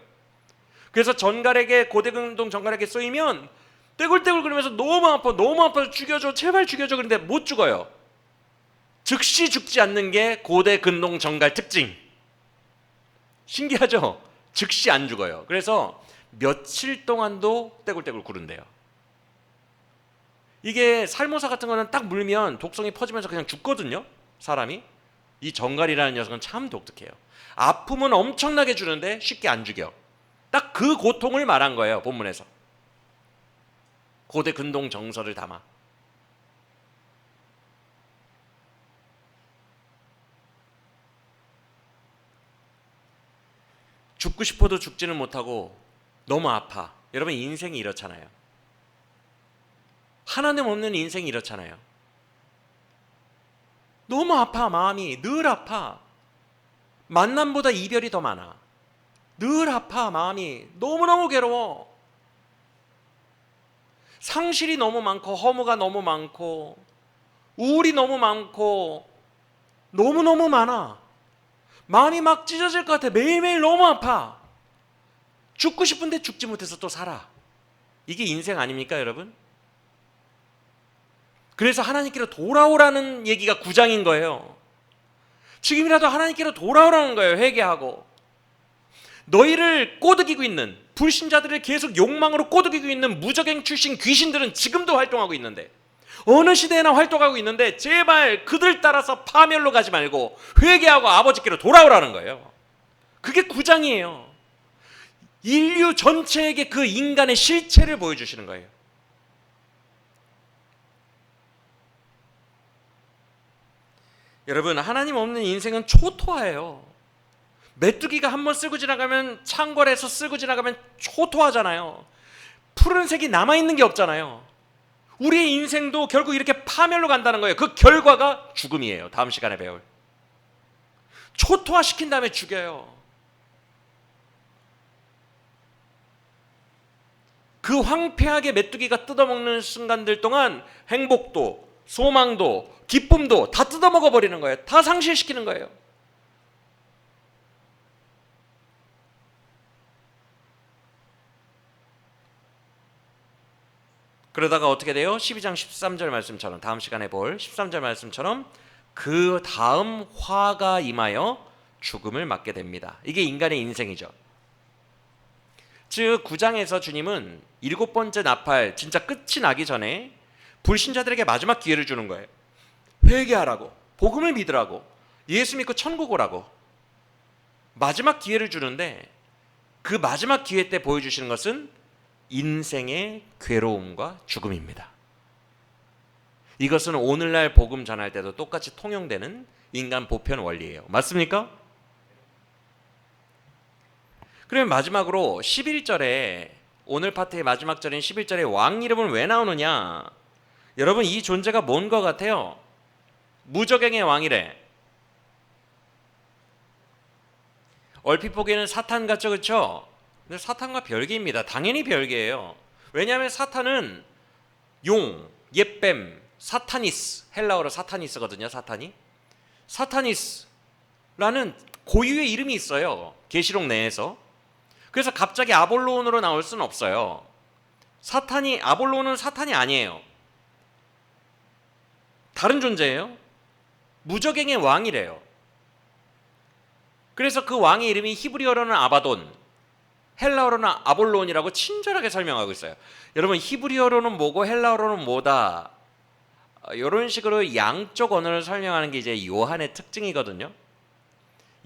그래서 전갈에게 고대근동 전갈에게 쏘이면 떼굴떼굴 그러면서 너무 아파 죽여줘 제발 죽여줘. 그런데 못 죽어요. 즉시 죽지 않는 게 고대 근동 전갈 특징. 신기하죠? 즉시 안 죽어요. 그래서 며칠 동안도 떼굴떼굴 구른대요. 이게 살모사 같은 거는 딱 물면 독성이 퍼지면서 그냥 죽거든요. 사람이. 이 전갈이라는 녀석은 참 독특해요. 아픔은 엄청나게 주는데 쉽게 안 죽여. 딱 그 고통을 말한 거예요. 본문에서. 고대 근동 정서를 담아. 죽고 싶어도 죽지는 못하고 너무 아파. 여러분 인생이 이렇잖아요. 하나님 없는 인생이 이렇잖아요. 너무 아파. 마음이 늘 아파. 만남보다 이별이 더 많아. 늘 아파. 마음이 너무너무 괴로워. 상실이 너무 많고 허무가 너무 많고 우울이 너무 많고 너무너무 많아. 마음이 막 찢어질 것 같아. 매일매일 너무 아파. 죽고 싶은데 죽지 못해서 또 살아. 이게 인생 아닙니까, 여러분? 그래서 하나님께로 돌아오라는 얘기가 9장인 거예요. 지금이라도 하나님께로 돌아오라는 거예요. 회개하고. 너희를 꼬드기고 있는, 불신자들을 계속 욕망으로 꼬드기고 있는 무적행 출신 귀신들은 지금도 활동하고 있는데, 어느 시대에나 활동하고 있는데, 제발 그들 따라서 파멸로 가지 말고 회개하고 아버지께로 돌아오라는 거예요. 그게 9장이에요. 인류 전체에게 그 인간의 실체를 보여주시는 거예요. 여러분, 하나님 없는 인생은 초토화예요. 메뚜기가 한번 쓸고 지나가면, 창궐에서 쓸고 지나가면 초토화잖아요. 푸른색이 남아있는 게 없잖아요. 우리의 인생도 결국 이렇게 파멸로 간다는 거예요. 그 결과가 죽음이에요. 다음 시간에 배울. 초토화시킨 다음에 죽여요. 그 황폐하게 메뚜기가 뜯어먹는 순간들 동안 행복도, 소망도, 기쁨도 다 뜯어먹어 버리는 거예요. 다 상실시키는 거예요. 그러다가 어떻게 돼요? 12장 13절 말씀처럼, 다음 시간에 볼 13절 말씀처럼 그 다음 화가 임하여 죽음을 맞게 됩니다. 이게 인간의 인생이죠. 즉 9장에서 주님은 7번째 나팔, 진짜 끝이 나기 전에 불신자들에게 마지막 기회를 주는 거예요. 회개하라고, 복음을 믿으라고, 예수 믿고 천국 오라고 마지막 기회를 주는데, 그 마지막 기회 때 보여주시는 것은 인생의 괴로움과 죽음입니다. 이것은 오늘날 복음 전할 때도 똑같이 통용되는 인간 보편 원리예요. 맞습니까? 그러면 마지막으로 11절에, 오늘 파트의 마지막 절인 11절에 왕 이름은 왜 나오느냐? 여러분, 이 존재가 뭔 것 같아요? 무적행의 왕이래. 얼핏 보기에는 사탄 같죠, 그렇죠? 근데 사탄과 별개입니다. 당연히 별개예요. 왜냐하면 사탄은 용, 옛뱀, 사타니스, 헬라어로 사타니스거든요. 사타니스라는 고유의 이름이 있어요. 계시록 내에서. 그래서 갑자기 아볼로온으로 나올 수는 없어요. 아볼로온은 사탄이 아니에요. 다른 존재예요. 무적행의 왕이래요. 그래서 그 왕의 이름이 히브리어로는 아바돈, 헬라어로는 아볼론이라고 친절하게 설명하고 있어요. 여러분, 히브리어로는 뭐고 헬라어로는 뭐다, 이런 식으로 양쪽 언어를 설명하는 게 이제 요한의 특징이거든요.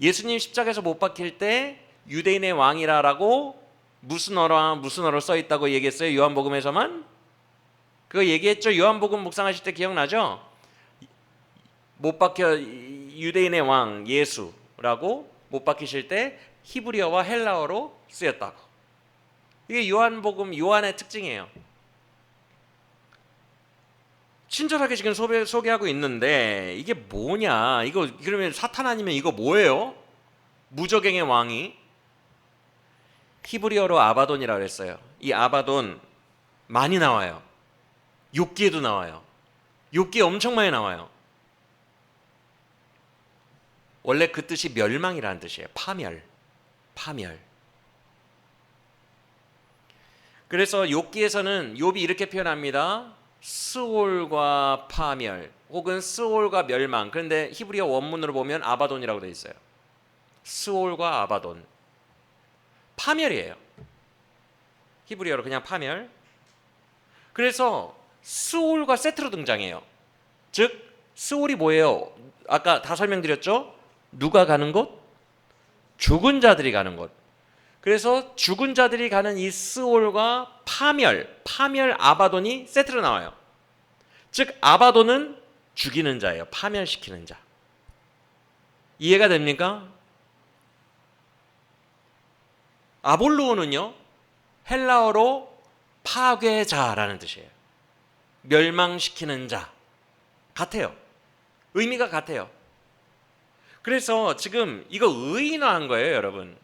예수님 십자가에서 못 박힐 때 유대인의 왕이라고 무슨 어로 써 있다고 얘기했어요. 요한복음에서만 그거 얘기했죠. 요한복음 묵상하실 때 기억나죠? 못 박혀, 유대인의 왕 예수라고 못 박히실 때 히브리어와 헬라어로 쓰였다고. 이게 요한복음, 요한의 특징이에요. 친절하게 지금 소개하고 있는데, 이게 뭐냐? 이거 그러면 사탄 아니면 이거 뭐예요? 무적행의 왕이 히브리어로 아바돈이라고 그랬어요. 이 아바돈 많이 나와요. 욥기에도 나와요. 욥기에 엄청 많이 나와요. 원래 그 뜻이 멸망이라는 뜻이에요. 파멸. 그래서 욥기에서는 욥이 이렇게 표현합니다. 스올과 파멸, 혹은 스올과 멸망. 그런데 히브리어 원문으로 보면 아바돈이라고 되어 있어요. 스올과 아바돈. 파멸이에요. 히브리어로 그냥 파멸. 그래서 스올과 세트로 등장해요. 즉 스올이 뭐예요? 아까 다 설명드렸죠? 누가 가는 곳? 죽은 자들이 가는 곳. 그래서 죽은 자들이 가는 이 스올과 파멸 아바돈이 세트로 나와요. 즉 아바돈은 죽이는 자예요. 파멸시키는 자. 이해가 됩니까? 아볼로온은요, 헬라어로 파괴자라는 뜻이에요. 멸망시키는 자. 같아요. 의미가 같아요. 그래서 지금 이거 의인화한 거예요, 여러분.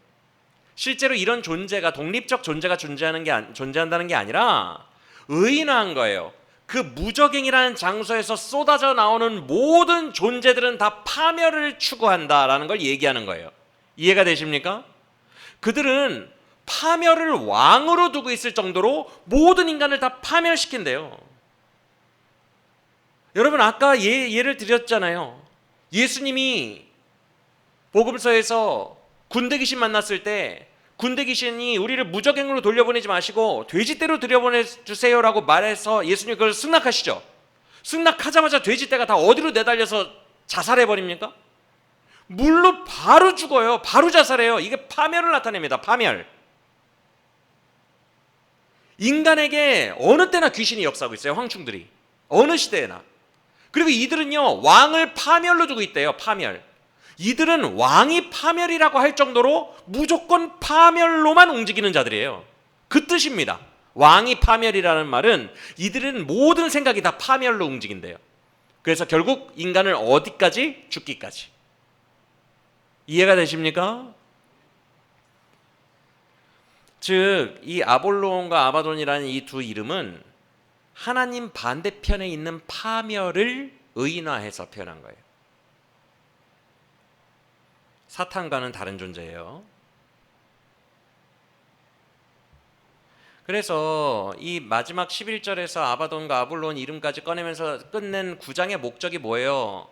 실제로 이런 존재가, 독립적 존재가 존재한다는 게 아니라 의인화한 거예요. 그 무적행이라는 장소에서 쏟아져 나오는 모든 존재들은 다 파멸을 추구한다라는 걸 얘기하는 거예요. 이해가 되십니까? 그들은 파멸을 왕으로 두고 있을 정도로 모든 인간을 다 파멸시킨대요. 여러분 아까 예를 드렸잖아요. 예수님이 복음서에서 군대 귀신 만났을 때 군대 귀신이 우리를 무적행으로 돌려보내지 마시고 돼지떼로 들여보내주세요라고 말해서 예수님이 그걸 승낙하시죠. 승낙하자마자 돼지떼가 다 어디로 내달려서 자살해버립니까? 물로 바로 죽어요. 바로 자살해요. 이게 파멸을 나타냅니다. 파멸. 인간에게 어느 때나 귀신이 역사하고 있어요. 황충들이. 어느 시대에나. 그리고 이들은요 왕을 파멸로 두고 있대요. 파멸. 이들은 왕이 파멸이라고 할 정도로 무조건 파멸로만 움직이는 자들이에요. 그 뜻입니다. 왕이 파멸이라는 말은 이들은 모든 생각이 다 파멸로 움직인대요. 그래서 결국 인간을 어디까지? 죽기까지. 이해가 되십니까? 즉 이 아볼론과 아바돈이라는 이 두 이름은 하나님 반대편에 있는 파멸을 의인화해서 표현한 거예요. 사탄과는 다른 존재예요. 그래서 이 마지막 11절에서 아바돈과 아볼론 이름까지 꺼내면서 끝낸 9장의 목적이 뭐예요?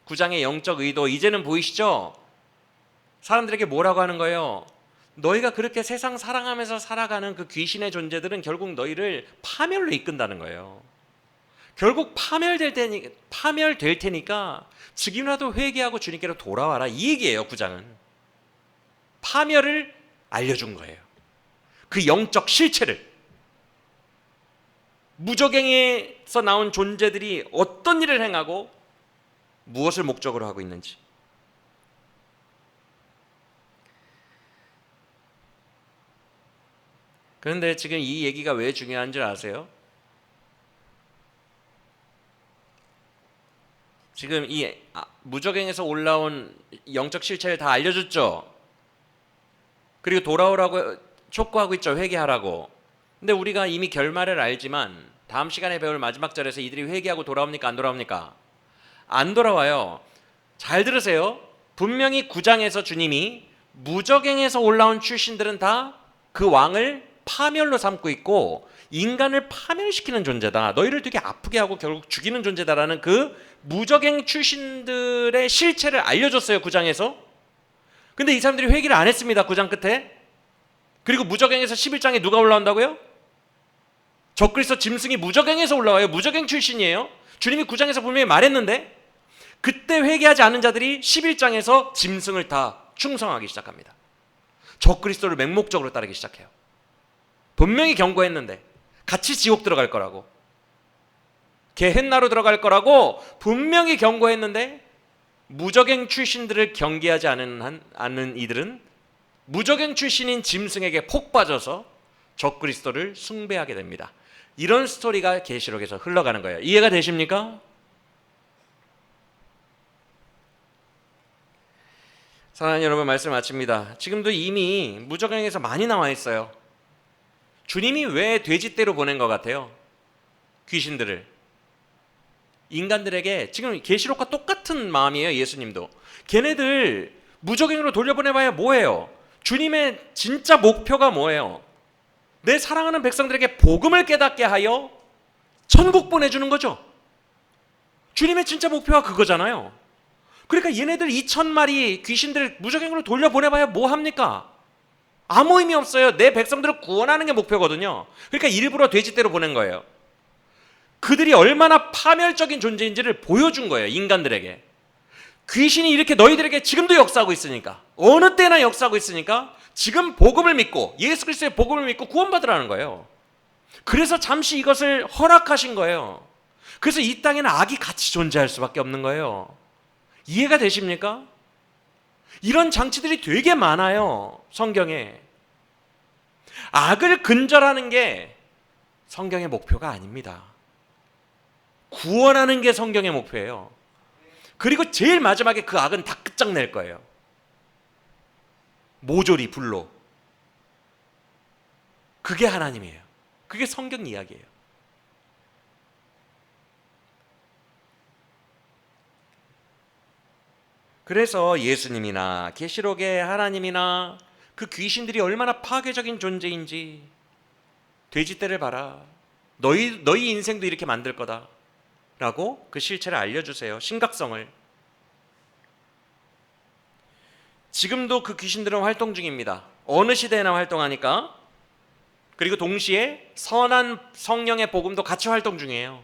9장의 영적 의도 이제는 보이시죠? 사람들에게 뭐라고 하는 거예요? 너희가 그렇게 세상 사랑하면서 살아가는 그 귀신의 존재들은 결국 너희를 파멸로 이끈다는 거예요. 결국 파멸될 테니까 지금이라도 회개하고 주님께로 돌아와라, 이 얘기예요. 9장은 파멸을 알려준 거예요. 그 영적 실체를, 무적행에서 나온 존재들이 어떤 일을 행하고 무엇을 목적으로 하고 있는지. 그런데 지금 이 얘기가 왜 중요한 줄 아세요? 지금 이 무적행에서 올라온 영적 실체를 다 알려줬죠. 그리고 돌아오라고 촉구하고 있죠. 회개하라고. 근데 우리가 이미 결말을 알지만 다음 시간에 배울 마지막 절에서 이들이 회개하고 돌아옵니까? 안 돌아옵니까? 안 돌아와요. 잘 들으세요. 분명히 9장에서 주님이 무적행에서 올라온 출신들은 다 그 왕을 파멸로 삼고 있고 인간을 파멸시키는 존재다, 너희를 되게 아프게 하고 결국 죽이는 존재다라는 그 무적행 출신들의 실체를 알려줬어요. 9장에서. 근데 이 사람들이 회개를 안 했습니다. 9장 끝에. 그리고 무적행에서 11장에 누가 올라온다고요? 적그리스도 짐승이 무적행에서 올라와요. 무적행 출신이에요. 주님이 9장에서 분명히 말했는데 그때 회개하지 않은 자들이 11장에서 짐승을 다 충성하기 시작합니다. 적그리스도를 맹목적으로 따르기 시작해요. 분명히 경고했는데 같이 지옥 들어갈 거라고, 게헨나로 들어갈 거라고 분명히 경고했는데 무적행 출신들을 경계하지 않는 이들은 무적행 출신인 짐승에게 폭 빠져서 적그리스도를 숭배하게 됩니다. 이런 스토리가 계시록에서 흘러가는 거예요. 이해가 되십니까? 사랑하는 여러분, 말씀 마칩니다. 지금도 이미 무적행에서 많이 나와 있어요. 주님이 왜 돼지떼로 보낸 것 같아요? 귀신들을. 인간들에게 지금 계시록과 똑같은 마음이에요. 예수님도. 걔네들 무적행으로 돌려보내봐야 뭐예요? 주님의 진짜 목표가 뭐예요? 내 사랑하는 백성들에게 복음을 깨닫게 하여 천국 보내주는 거죠. 주님의 진짜 목표가 그거잖아요. 그러니까 얘네들 2,000마리 귀신들 무적행으로 돌려보내봐야 뭐합니까? 아무 의미 없어요. 내 백성들을 구원하는 게 목표거든요. 그러니까 일부러 돼지떼로 보낸 거예요. 그들이 얼마나 파멸적인 존재인지를 보여준 거예요. 인간들에게. 귀신이 이렇게 너희들에게 지금도 역사하고 있으니까, 어느 때나 역사하고 있으니까 지금 복음을 믿고 예수 그리스도의 복음을 믿고 구원받으라는 거예요. 그래서 잠시 이것을 허락하신 거예요. 그래서 이 땅에는 악이 같이 존재할 수밖에 없는 거예요. 이해가 되십니까? 이런 장치들이 되게 많아요. 성경에. 악을 근절하는 게 성경의 목표가 아닙니다. 구원하는 게 성경의 목표예요. 그리고 제일 마지막에 그 악은 다 끝장낼 거예요. 모조리 불로. 그게 하나님이에요. 그게 성경 이야기예요. 그래서 예수님이나 계시록의 하나님이나 그 귀신들이 얼마나 파괴적인 존재인지 돼지떼를 봐라. 너희 인생도 이렇게 만들 거다 라고 그 실체를 알려주세요. 심각성을. 지금도 그 귀신들은 활동 중입니다. 어느 시대에나 활동하니까. 그리고 동시에 선한 성령의 복음도 같이 활동 중이에요.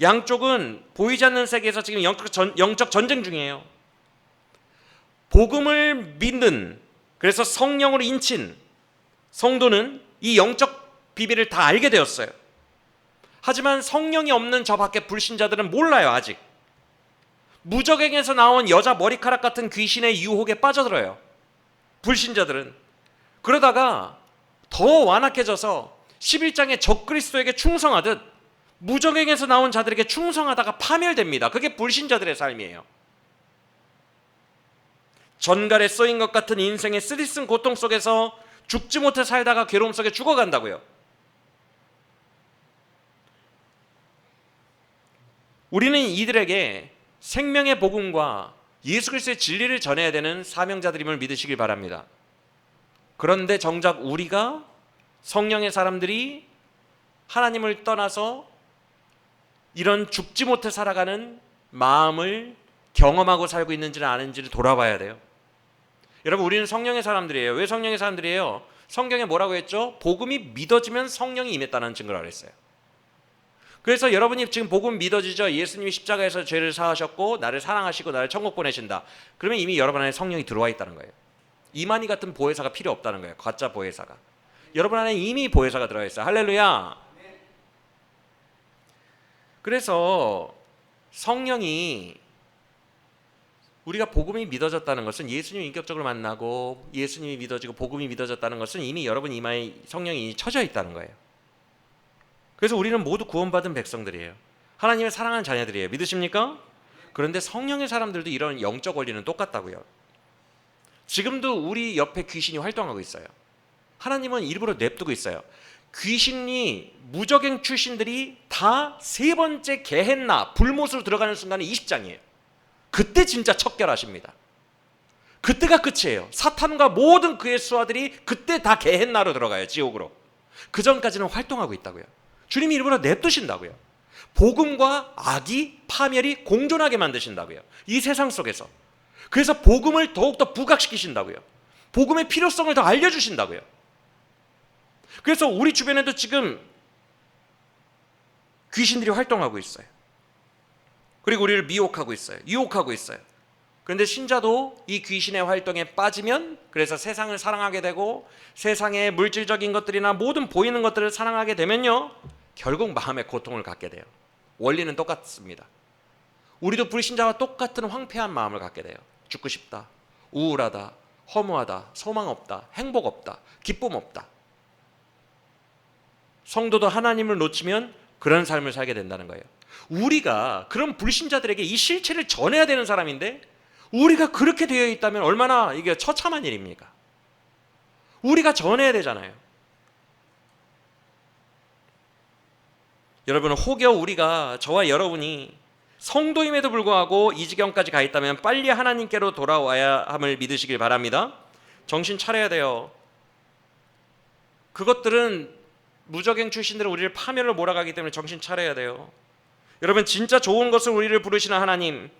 양쪽은 보이지 않는 세계에서 지금 영적 전쟁 중이에요. 복음을 믿는, 그래서 성령으로 인친 성도는 이 영적 비밀을 다 알게 되었어요. 하지만 성령이 없는 저 밖에 불신자들은 몰라요. 아직 무적행에서 나온 여자 머리카락 같은 귀신의 유혹에 빠져들어요. 불신자들은. 그러다가 더 완악해져서 11장의 적그리스도에게 충성하듯 무적행에서 나온 자들에게 충성하다가 파멸됩니다. 그게 불신자들의 삶이에요. 전갈에 쏘인 것 같은 인생의 쓰디쓴 고통 속에서 죽지 못해 살다가 괴로움 속에 죽어간다고요. 우리는 이들에게 생명의 복음과 예수 그리스도의 진리를 전해야 되는 사명자들임을 믿으시길 바랍니다. 그런데 정작 우리가 성령의 사람들이 하나님을 떠나서 이런 죽지 못해 살아가는 마음을 경험하고 살고 있는지는 아는지를 돌아봐야 돼요. 여러분, 우리는 성령의 사람들이에요. 왜 성령의 사람들이에요? 성경에 뭐라고 했죠? 복음이 믿어지면 성령이 임했다는 증거를 했어요. 그래서 여러분이 지금 복음 믿어지죠? 예수님이 십자가에서 죄를 사하셨고 나를 사랑하시고 나를 천국 보내신다. 그러면 이미 여러분 안에 성령이 들어와 있다는 거예요. 이만희 같은 보혜사가 필요 없다는 거예요. 가짜 보혜사가. 여러분 안에 이미 보혜사가 들어와 있어요. 할렐루야. 그래서 성령이, 우리가 복음이 믿어졌다는 것은 예수님을 인격적으로 만나고 예수님이 믿어지고 복음이 믿어졌다는 것은 이미 여러분 이마에 성령이 쳐져 있다는 거예요. 그래서 우리는 모두 구원받은 백성들이에요. 하나님의 사랑하는 자녀들이에요. 믿으십니까? 그런데 성령의 사람들도 이런 영적 원리는 똑같다고요. 지금도 우리 옆에 귀신이 활동하고 있어요. 하나님은 일부러 냅두고 있어요. 귀신이, 무적행 출신들이 다 세 번째 게헨나 불못으로 들어가는 순간에 20장이에요. 그때 진짜 척결하십니다. 그때가 끝이에요. 사탄과 모든 그의 수하들이 그때 다 게헨나로 들어가요. 지옥으로. 그 전까지는 활동하고 있다고요. 주님이 일부러 냅두신다고요. 복음과 악이, 파멸이 공존하게 만드신다고요. 이 세상 속에서. 그래서 복음을 더욱더 부각시키신다고요. 복음의 필요성을 더 알려주신다고요. 그래서 우리 주변에도 지금 귀신들이 활동하고 있어요. 그리고 우리를 미혹하고 있어요. 유혹하고 있어요. 그런데 신자도 이 귀신의 활동에 빠지면, 그래서 세상을 사랑하게 되고 세상의 물질적인 것들이나 모든 보이는 것들을 사랑하게 되면요, 결국 마음의 고통을 갖게 돼요. 원리는 똑같습니다. 우리도 불신자와 똑같은 황폐한 마음을 갖게 돼요. 죽고 싶다, 우울하다, 허무하다, 소망 없다, 행복 없다, 기쁨 없다. 성도도 하나님을 놓치면 그런 삶을 살게 된다는 거예요. 우리가 그런 불신자들에게 이 실체를 전해야 되는 사람인데 우리가 그렇게 되어 있다면 얼마나 이게 처참한 일입니까? 우리가 전해야 되잖아요. 여러분, 혹여 우리가, 저와 여러분이 성도임에도 불구하고 이 지경까지 가 있다면 빨리 하나님께로 돌아와야 함을 믿으시길 바랍니다. 정신 차려야 돼요. 그것들은, 무적행 출신들은 우리를 파멸로 몰아가기 때문에 정신 차려야 돼요. 여러분, 진짜 좋은 것을 우리를 부르시는 하나님,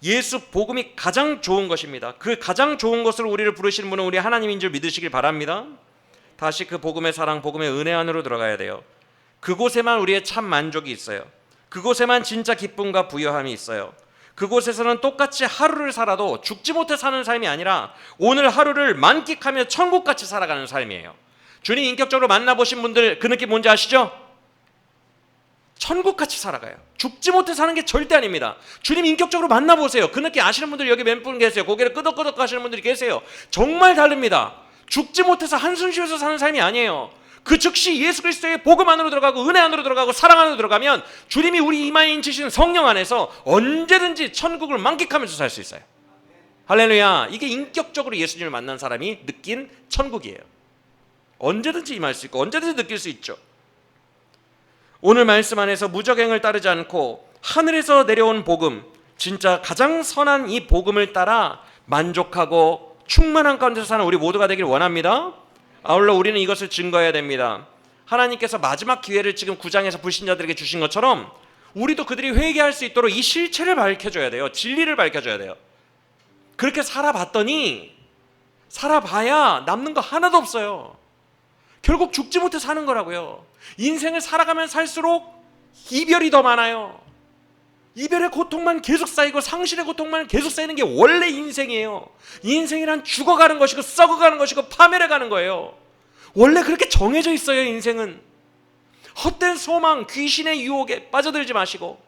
예수 복음이 가장 좋은 것입니다. 그 가장 좋은 것을 우리를 부르시는 분은 우리 하나님인 줄 믿으시길 바랍니다. 다시 그 복음의 사랑, 복음의 은혜 안으로 들어가야 돼요. 그곳에만 우리의 참 만족이 있어요. 그곳에만 진짜 기쁨과 부요함이 있어요. 그곳에서는 똑같이 하루를 살아도 죽지 못해 사는 삶이 아니라 오늘 하루를 만끽하며 천국같이 살아가는 삶이에요. 주님 인격적으로 만나보신 분들 그 느낌 뭔지 아시죠? 천국같이 살아가요. 죽지 못해 사는 게 절대 아닙니다. 주님 인격적으로 만나보세요. 그 느낌 아시는 분들 여기 몇 분 계세요. 고개를 끄덕끄덕 하시는 분들이 계세요. 정말 다릅니다. 죽지 못해서 한숨 쉬어서 사는 삶이 아니에요. 그 즉시 예수 그리스도의 복음 안으로 들어가고 은혜 안으로 들어가고 사랑 안으로 들어가면 주님이 우리 이마에 인치시는 성령 안에서 언제든지 천국을 만끽하면서 살 수 있어요. 할렐루야. 이게 인격적으로 예수님을 만난 사람이 느낀 천국이에요. 언제든지 임할 수 있고 언제든지 느낄 수 있죠. 오늘 말씀 안에서 무적행을 따르지 않고 하늘에서 내려온 복음, 진짜 가장 선한 이 복음을 따라 만족하고 충만한 가운데서 사는 우리 모두가 되길 원합니다. 아울러 우리는 이것을 증거해야 됩니다. 하나님께서 마지막 기회를 지금 9장에서 불신자들에게 주신 것처럼 우리도 그들이 회개할 수 있도록 이 실체를 밝혀줘야 돼요. 진리를 밝혀줘야 돼요. 그렇게 살아봐야 남는 거 하나도 없어요. 결국 죽지 못해 사는 거라고요. 인생을 살아가면 살수록 이별이 더 많아요. 이별의 고통만 계속 쌓이고 상실의 고통만 계속 쌓이는 게 원래 인생이에요. 인생이란 죽어가는 것이고 썩어가는 것이고 파멸해가는 거예요. 원래 그렇게 정해져 있어요. 인생은 헛된 소망, 귀신의 유혹에 빠져들지 마시고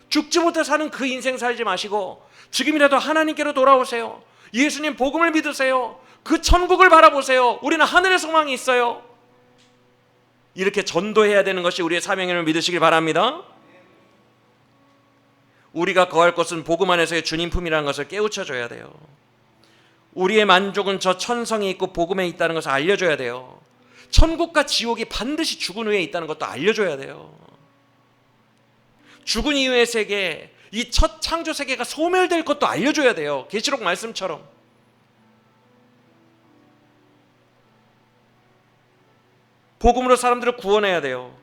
죽지 못해 사는 그 인생 살지 마시고 지금이라도 하나님께로 돌아오세요. 예수님 복음을 믿으세요. 그 천국을 바라보세요. 우리는 하늘의 소망이 있어요. 이렇게 전도해야 되는 것이 우리의 사명임을 믿으시길 바랍니다. 우리가 거할 것은 복음 안에서의 주님 품이라는 것을 깨우쳐줘야 돼요. 우리의 만족은 저 천성에 있고 복음에 있다는 것을 알려줘야 돼요. 천국과 지옥이 반드시 죽은 후에 있다는 것도 알려줘야 돼요. 죽은 이후의 세계, 이 첫 창조 세계가 소멸될 것도 알려줘야 돼요. 계시록 말씀처럼. 복음으로 사람들을 구원해야 돼요.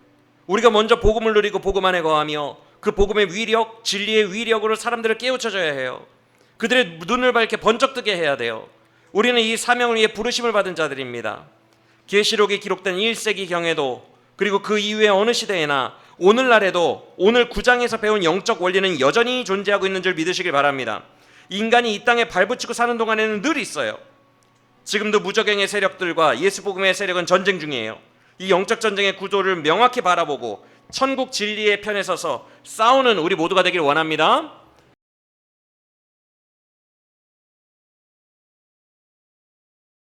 우리가 먼저 복음을 누리고 복음 안에 거하며 그 복음의 위력, 진리의 위력으로 사람들을 깨우쳐줘야 해요. 그들의 눈을 밝게 번쩍 뜨게 해야 돼요. 우리는 이 사명을 위해 부르심을 받은 자들입니다. 계시록에 기록된 1세기경에도 그리고 그 이후의 어느 시대에나 오늘날에도 오늘 9장에서 배운 영적 원리는 여전히 존재하고 있는 줄 믿으시길 바랍니다. 인간이 이 땅에 발붙이고 사는 동안에는 늘 있어요. 지금도 무적행의 세력들과 예수 복음의 세력은 전쟁 중이에요. 이 영적 전쟁의 구도를 명확히 바라보고 천국 진리의 편에 서서 싸우는 우리 모두가 되길 원합니다.